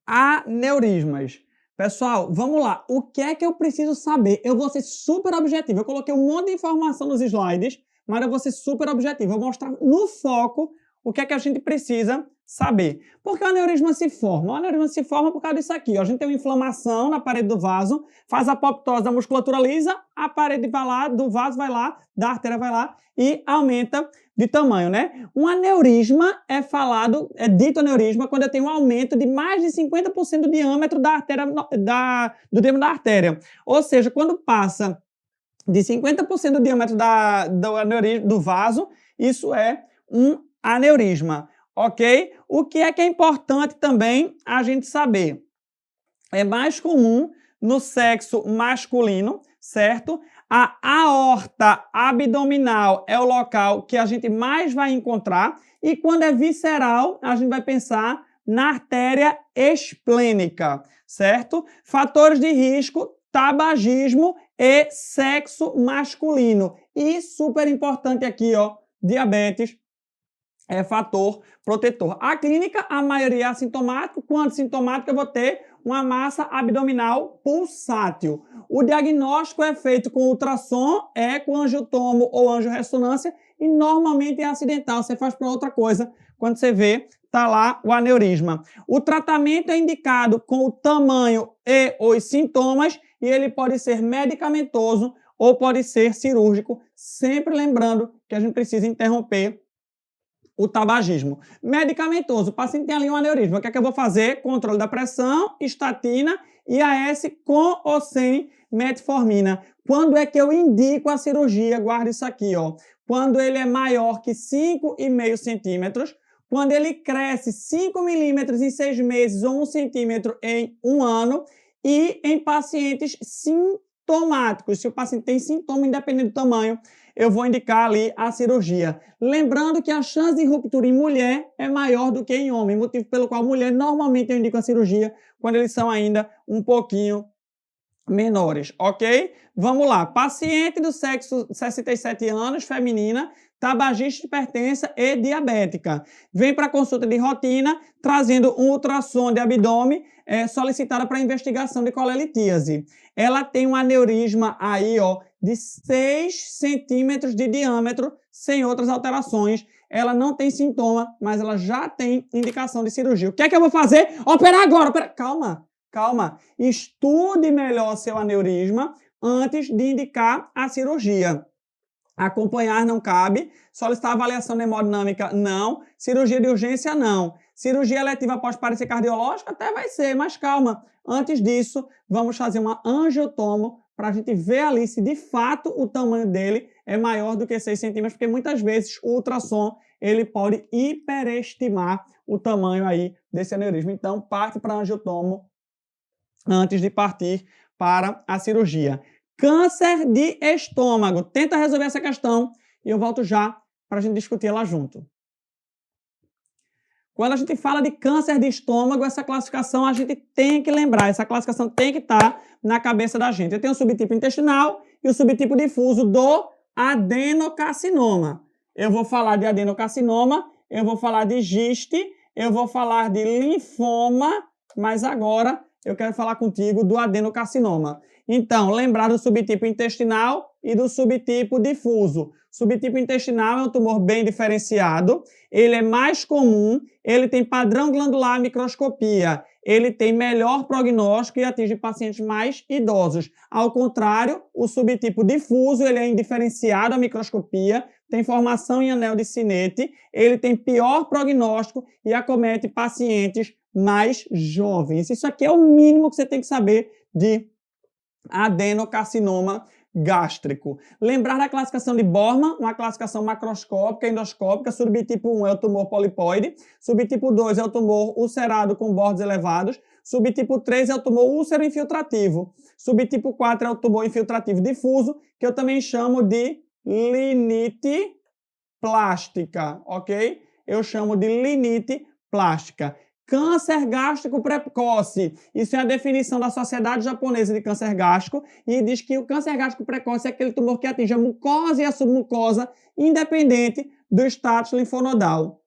Aneurismas. Pessoal, vamos lá. O que é que eu preciso saber? Eu vou ser super objetivo. Eu coloquei um monte de informação nos slides, mas eu vou ser super objetivo. Eu vou mostrar no foco o que é que a gente precisa saber. Por que o aneurisma se forma? O aneurisma se forma por causa disso aqui. Ó. A gente tem uma inflamação na parede do vaso, faz a apoptose da musculatura lisa, a parede vai lá, do vaso vai lá, da artéria vai lá e aumenta de tamanho, né? Um aneurisma é dito aneurisma quando eu tenho um aumento de mais de 50% do diâmetro da artéria, do diâmetro da artéria. Ou seja, quando passa de 50% do diâmetro do vaso, isso é um aneurisma. Ok? O que é importante também a gente saber? É mais comum no sexo masculino, certo? A aorta abdominal é o local que a gente mais vai encontrar e quando é visceral, a gente vai pensar na artéria esplênica, certo? Fatores de risco, tabagismo e sexo masculino. E super importante aqui, ó, diabetes é fator protetor. A clínica, a maioria é assintomático. Quando sintomático, eu vou ter uma massa abdominal pulsátil. O diagnóstico é feito com ultrassom, eco, angiotomo ou angiorressonância e normalmente é acidental, você faz para outra coisa, quando você vê, está lá o aneurisma. O tratamento é indicado com o tamanho e os sintomas e ele pode ser medicamentoso ou pode ser cirúrgico, sempre lembrando que a gente precisa interromper o tabagismo. Medicamentoso, o paciente tem ali um aneurisma, o que é que eu vou fazer? Controle da pressão, estatina, IAS com ou sem metformina. Quando é que eu indico a cirurgia? Guarda isso aqui, ó. Quando ele é maior que 5,5 centímetros, quando ele cresce 5 milímetros em 6 meses ou 1 centímetro em 1 ano e em pacientes sintomáticos. Se o paciente tem sintoma, independente do tamanho, eu vou indicar ali a cirurgia. Lembrando que a chance de ruptura em mulher é maior do que em homem, motivo pelo qual mulher normalmente eu indico a cirurgia quando eles são ainda um pouquinho menores, ok? Vamos lá. Paciente do sexo 67 anos, feminina, tabagista, hipertensa e diabética. Vem para consulta de rotina, trazendo um ultrassom de abdômen solicitada para investigação de colelitíase. Ela tem um aneurisma aí, ó, de 6 centímetros de diâmetro, sem outras alterações. Ela não tem sintoma, mas ela já tem indicação de cirurgia. O que é que eu vou fazer? Operar agora! Calma. Estude melhor seu aneurisma antes de indicar a cirurgia. Acompanhar não cabe. Solicitar avaliação hemodinâmica, não. Cirurgia de urgência, não. Cirurgia eletiva após parecer cardiológica, até vai ser, mas calma. Antes disso, vamos fazer uma angiotomo para a gente ver ali se de fato o tamanho dele é maior do que 6 centímetros, porque muitas vezes o ultrassom ele pode hiperestimar o tamanho aí desse aneurisma. Então, parte para angiotomo antes de partir para a cirurgia. Câncer de estômago. Tenta resolver essa questão e eu volto já para a gente discutir ela junto. Quando a gente fala de câncer de estômago, essa classificação a gente tem que lembrar, essa classificação tem que estar na cabeça da gente. Eu tenho o subtipo intestinal e o subtipo difuso do adenocarcinoma. Eu vou falar de adenocarcinoma, eu vou falar de giste, eu vou falar de linfoma, mas agora eu quero falar contigo do adenocarcinoma. Então, lembrar do subtipo intestinal e do subtipo difuso. Subtipo intestinal é um tumor bem diferenciado, ele é mais comum, ele tem padrão glandular microscopia, ele tem melhor prognóstico e atinge pacientes mais idosos. Ao contrário, o subtipo difuso, ele é indiferenciado à microscopia, tem formação em anel de Sinete, ele tem pior prognóstico e acomete pacientes mais jovens. Isso aqui é o mínimo que você tem que saber de adenocarcinoma gástrico. Lembrar da classificação de Borman, uma classificação macroscópica, endoscópica. Subtipo 1 é o tumor polipoide. Subtipo 2 é o tumor ulcerado com bordes elevados. Subtipo 3 é o tumor úlcero infiltrativo. Subtipo 4 é o tumor infiltrativo difuso, que eu também chamo de linite plástica, ok? Eu chamo de linite plástica. Câncer gástrico precoce. Isso é a definição da Sociedade Japonesa de Câncer Gástrico e diz que o câncer gástrico precoce é aquele tumor que atinge a mucosa e a submucosa, independente do status linfonodal.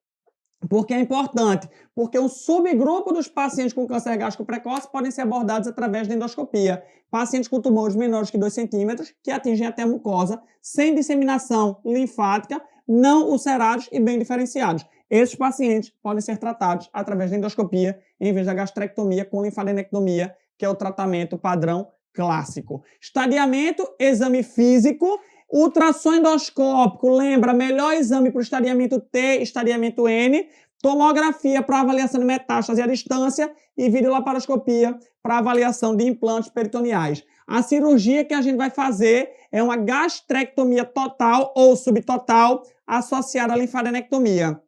Por que é importante? Porque um subgrupo dos pacientes com câncer gástrico precoce podem ser abordados através da endoscopia. Pacientes com tumores menores que 2 centímetros, que atingem até a mucosa, sem disseminação linfática, não ulcerados e bem diferenciados. Esses pacientes podem ser tratados através da endoscopia, em vez da gastrectomia com linfadenectomia, que é o tratamento padrão clássico. Estadiamento, exame físico. Ultrassom endoscópico, lembra, melhor exame para o estadiamento T, estadiamento N, tomografia para avaliação de metástase à distância e videolaparoscopia para avaliação de implantes peritoneais. A cirurgia que a gente vai fazer é uma gastrectomia total ou subtotal associada à linfadenectomia.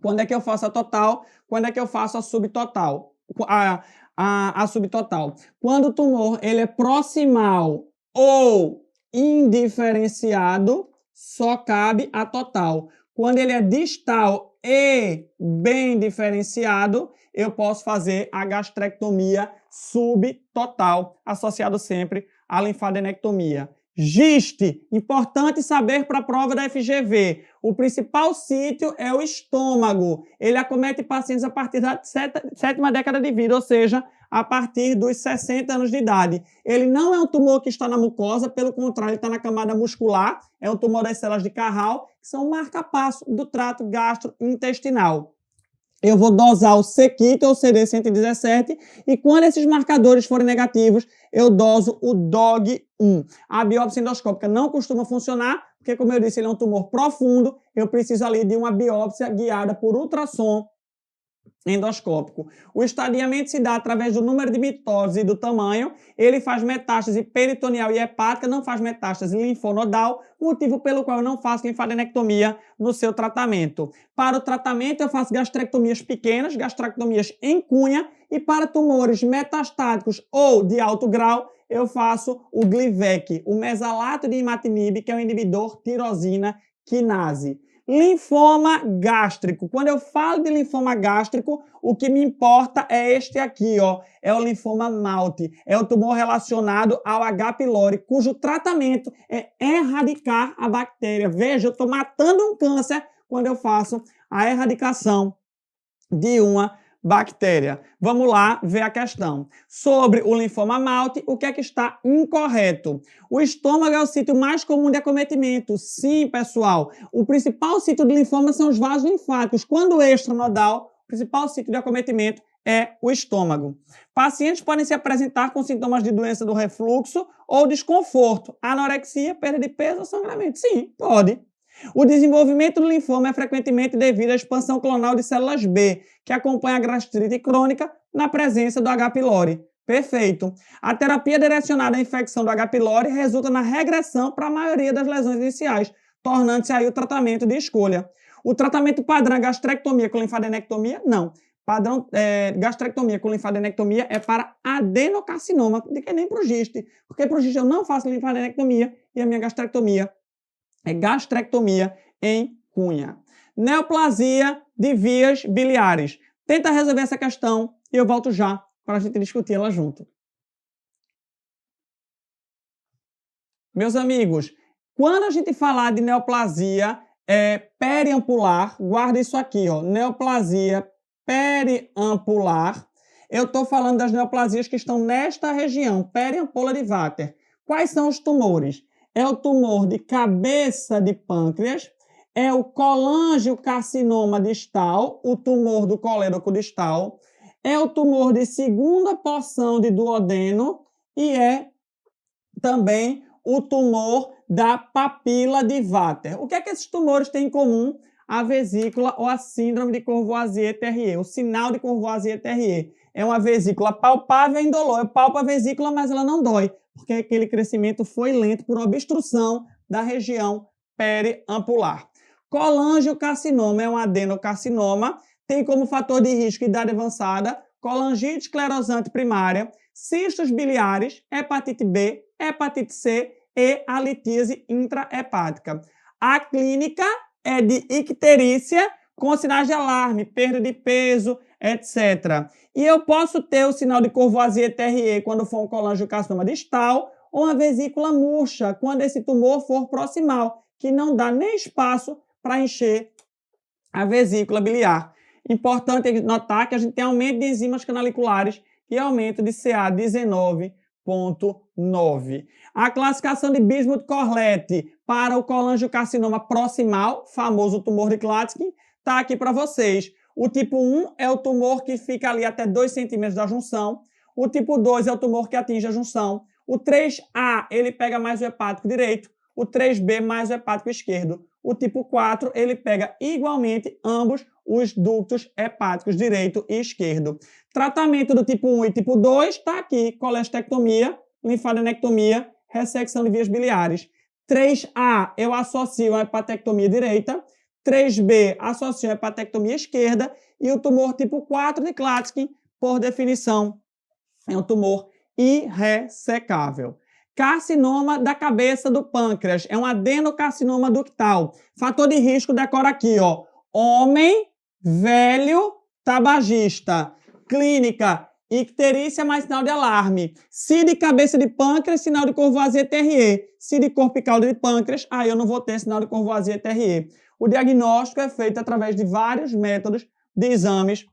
Quando é que eu faço a total? Quando é que eu faço a subtotal? A subtotal. Quando o tumor ele é proximal ou indiferenciado, só cabe a total. Quando ele é distal e bem diferenciado, eu posso fazer a gastrectomia subtotal, associado sempre à linfadenectomia. Giste, importante saber para a prova da FGV. O principal sítio é o estômago. Ele acomete pacientes a partir da sétima década de vida, ou seja, a partir dos 60 anos de idade. Ele não é um tumor que está na mucosa, pelo contrário, ele está na camada muscular, é um tumor das células de Carral, que são um marca-passo do trato gastrointestinal. Eu vou dosar o C-Kit ou CD117 e quando esses marcadores forem negativos, eu doso o DOG1. A biópsia endoscópica não costuma funcionar, porque, como eu disse, ele é um tumor profundo, eu preciso ali de uma biópsia guiada por ultrassom endoscópico. O estadiamento se dá através do número de mitoses e do tamanho. Ele faz metástase peritoneal e hepática, não faz metástase linfonodal, motivo pelo qual eu não faço linfadenectomia no seu tratamento. Para o tratamento, eu faço gastrectomias pequenas, gastrectomias em cunha, e para tumores metastáticos ou de alto grau, eu faço o Glivec, o mesalato de imatinib, que é o inibidor tirosina quinase. Linfoma gástrico. Quando eu falo de linfoma gástrico, o que me importa é este aqui, ó. É o linfoma Malte. É o tumor relacionado ao H. pylori, cujo tratamento é erradicar a bactéria. Veja, eu estou matando um câncer quando eu faço a erradicação de uma bactéria. Vamos lá ver a questão. Sobre o linfoma Malte, o que é que está incorreto? O estômago é o sítio mais comum de acometimento. Sim, pessoal. O principal sítio de linfoma são os vasos linfáticos. Quando extranodal, o principal sítio de acometimento é o estômago. Pacientes podem se apresentar com sintomas de doença do refluxo ou desconforto. Anorexia, perda de peso ou sangramento. Sim, pode. O desenvolvimento do linfoma é frequentemente devido à expansão clonal de células B, que acompanha a gastrite crônica na presença do H. pylori. Perfeito. A terapia direcionada à infecção do H. pylori resulta na regressão para a maioria das lesões iniciais, tornando-se aí o tratamento de escolha. O tratamento padrão é gastrectomia com linfadenectomia? Não. Padrão gastrectomia com linfadenectomia é para adenocarcinoma, de que nem para o giste. Porque para o giste eu não faço linfadenectomia e a minha gastrectomia é gastrectomia em cunha. Neoplasia de vias biliares. Tenta resolver essa questão e eu volto já para a gente discutir ela junto. Meus amigos, quando a gente falar de neoplasia periampular, guarda isso aqui, ó, neoplasia periampular, eu estou falando das neoplasias que estão nesta região, periampola de Vater. Quais são os tumores? É o tumor de cabeça de pâncreas, é o colangiocarcinoma distal, o tumor do colédoco distal, é o tumor de segunda porção de duodeno e é também o tumor da papila de Vater. O que é que esses tumores têm em comum? A vesícula ou a síndrome de Courvoisier-Terrier, o sinal de Courvoisier-Terrier. É uma vesícula palpável e indolor. Eu palpo a vesícula, mas ela não dói, porque aquele crescimento foi lento por obstrução da região periampular. Colangiocarcinoma é um adenocarcinoma, tem como fator de risco idade avançada, colangite esclerosante primária, cistos biliares, hepatite B, hepatite C e a litíase intrahepática. A clínica é de icterícia com sinais de alarme, perda de peso, etc. E eu posso ter o sinal de Courvoisier-Terrier quando for um colangiocarcinoma distal ou uma vesícula murcha quando esse tumor for proximal, que não dá nem espaço para encher a vesícula biliar. Importante notar que a gente tem aumento de enzimas canaliculares e aumento de CA19.9. A classificação de Bismuth-Corlett para o colangiocarcinoma proximal, famoso tumor de Klatskin, está aqui para vocês. O tipo 1 é o tumor que fica ali até 2 centímetros da junção. O tipo 2 é o tumor que atinge a junção. O 3A, ele pega mais o hepático direito. O 3B mais o hepático esquerdo. O tipo 4, ele pega igualmente ambos os ductos hepáticos direito e esquerdo. Tratamento do tipo 1 e tipo 2 está aqui. Colestectomia, linfadenectomia, ressecção de vias biliares. 3A, eu associo a hepatectomia direita. 3B, associo a hepatectomia esquerda. E o tumor tipo 4 de Klatskin, por definição, é um tumor irressecável. Carcinoma da cabeça do pâncreas, é um adenocarcinoma ductal. Fator de risco, decora aqui, ó. Homem, velho, tabagista. Clínica, icterícia mais sinal de alarme. Se de cabeça de pâncreas, sinal de Courvoisier-Terrier. Se de corpo e cauda de pâncreas, aí eu não vou ter sinal de Courvoisier-Terrier. O diagnóstico é feito através de vários métodos de exames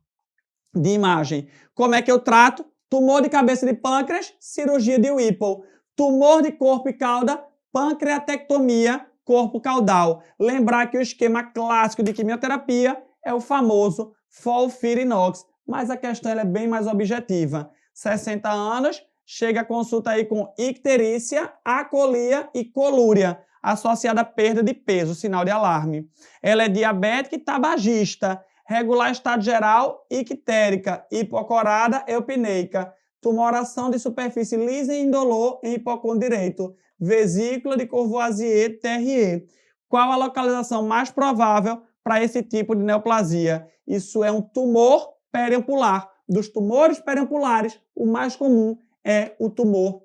de imagem. Como é que eu trato? Tumor de cabeça de pâncreas, cirurgia de Whipple. Tumor de corpo e cauda, pancreatectomia, corpo caudal. Lembrar que o esquema clássico de quimioterapia é o famoso FOLFIRINOX, mas a questão é bem mais objetiva. 60 anos, chega a consulta aí com icterícia, acolia e colúria, associada à perda de peso, sinal de alarme. Ela é diabética e tabagista, regular estado geral, ictérica, hipocorada, eupneica, tumoração de superfície lisa e indolor em hipocôndrio direito, vesícula de Courvoisier, TRE. Qual a localização mais provável para esse tipo de neoplasia? Isso é um tumor periampular. Dos tumores periampulares, o mais comum é o tumor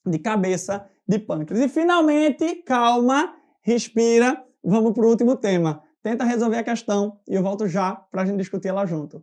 de cabeça de pâncreas. E finalmente, calma, respira, vamos para o último tema. Tenta resolver a questão e eu volto já para a gente discutir ela junto.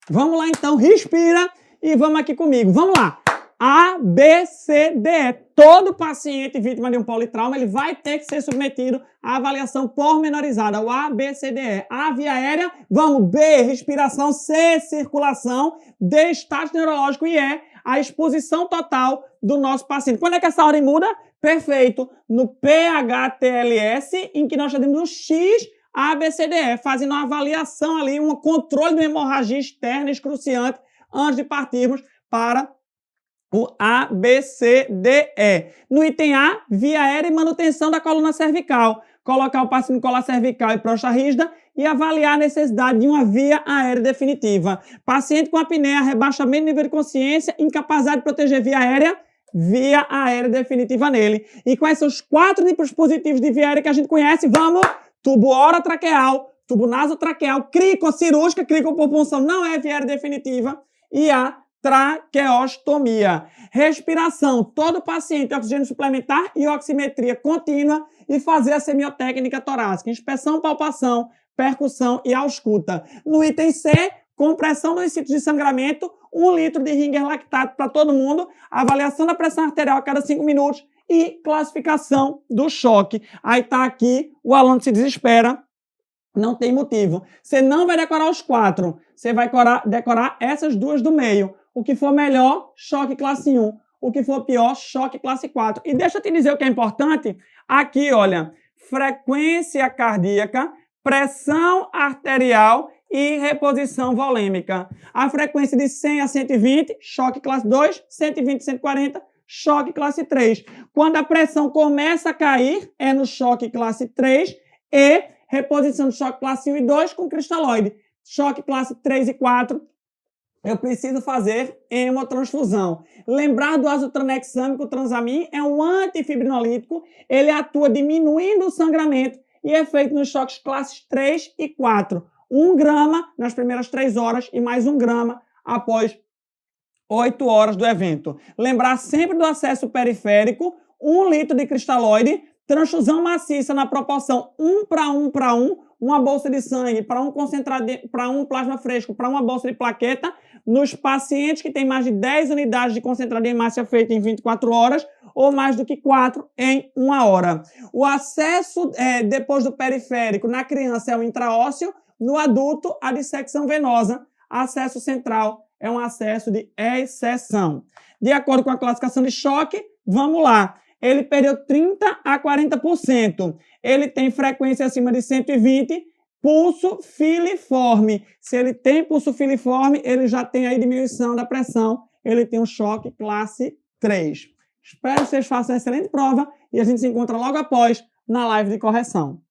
Vamos lá então, respira e vamos aqui comigo. Vamos lá. A, B, C, D, E. Todo paciente vítima de um politrauma ele vai ter que ser submetido à avaliação pormenorizada. O A, B, C, D, E. A, via aérea. Vamos. B, respiração. C, circulação. D, status neurológico. E E, a exposição total do nosso paciente. Quando é que essa ordem muda? Perfeito. No PHTLS, em que nós chamamos o X, A, B, C, D, E, fazendo uma avaliação ali, um controle de hemorragia externa excruciante antes de partirmos para o A, B, C, D, E. No item A, via aérea e manutenção da coluna cervical. Colocar o paciente no colar cervical e próstata rígida e avaliar a necessidade de uma via aérea definitiva. Paciente com apneia, rebaixamento de nível de consciência, incapacidade de proteger via aérea definitiva nele. E quais são os 4 dispositivos de via aérea que a gente conhece? Vamos! Tubo orotraqueal, tubo nasotraqueal, cricocirúrgica, cricopunção não é via aérea definitiva. E a traqueostomia. Respiração, todo paciente, oxigênio suplementar e oximetria contínua e fazer a semiotécnica torácica. Inspeção, palpação, percussão e ausculta. No item C, compressão dos sítios de sangramento, 1 litro de Ringer lactato para todo mundo, avaliação da pressão arterial a cada 5 minutos e classificação do choque. Aí tá aqui, o aluno se desespera, não tem motivo. Você não vai decorar os 4, você vai decorar essas 2 do meio. O que for melhor, choque classe 1. O que for pior, choque classe 4. E deixa eu te dizer o que é importante. Aqui, olha, frequência cardíaca, pressão arterial e reposição volêmica. A frequência de 100 a 120, choque classe 2, 120 a 140, choque classe 3. Quando a pressão começa a cair, é no choque classe 3 e reposição de choque classe 1 e 2 com cristalóide. Choque classe 3 e 4, eu preciso fazer hemotransfusão. Lembrar do azotranexame, que o transamin é um antifibrinolítico, ele atua diminuindo o sangramento e é feito nos choques classes 3 e 4. 1 grama nas primeiras 3 horas e mais 1 grama após 8 horas do evento. Lembrar sempre do acesso periférico, 1 litro de cristalóide, transfusão maciça na proporção 1 para 1 para 1, uma bolsa de sangue para um concentrado, para um plasma fresco, para uma bolsa de plaqueta, nos pacientes que têm mais de 10 unidades de concentrado de hemácia feita em 24 horas ou mais do que 4 em 1 hora. O acesso depois do periférico na criança é o intraósseo, no adulto a dissecção venosa. Acesso central é um acesso de exceção. De acordo com a classificação de choque, vamos lá. Ele perdeu 30% a 40%. Ele tem frequência acima de 120, pulso filiforme. Se ele tem pulso filiforme, ele já tem aí diminuição da pressão. Ele tem um choque classe 3. Espero que vocês façam uma excelente prova e a gente se encontra logo após na live de correção.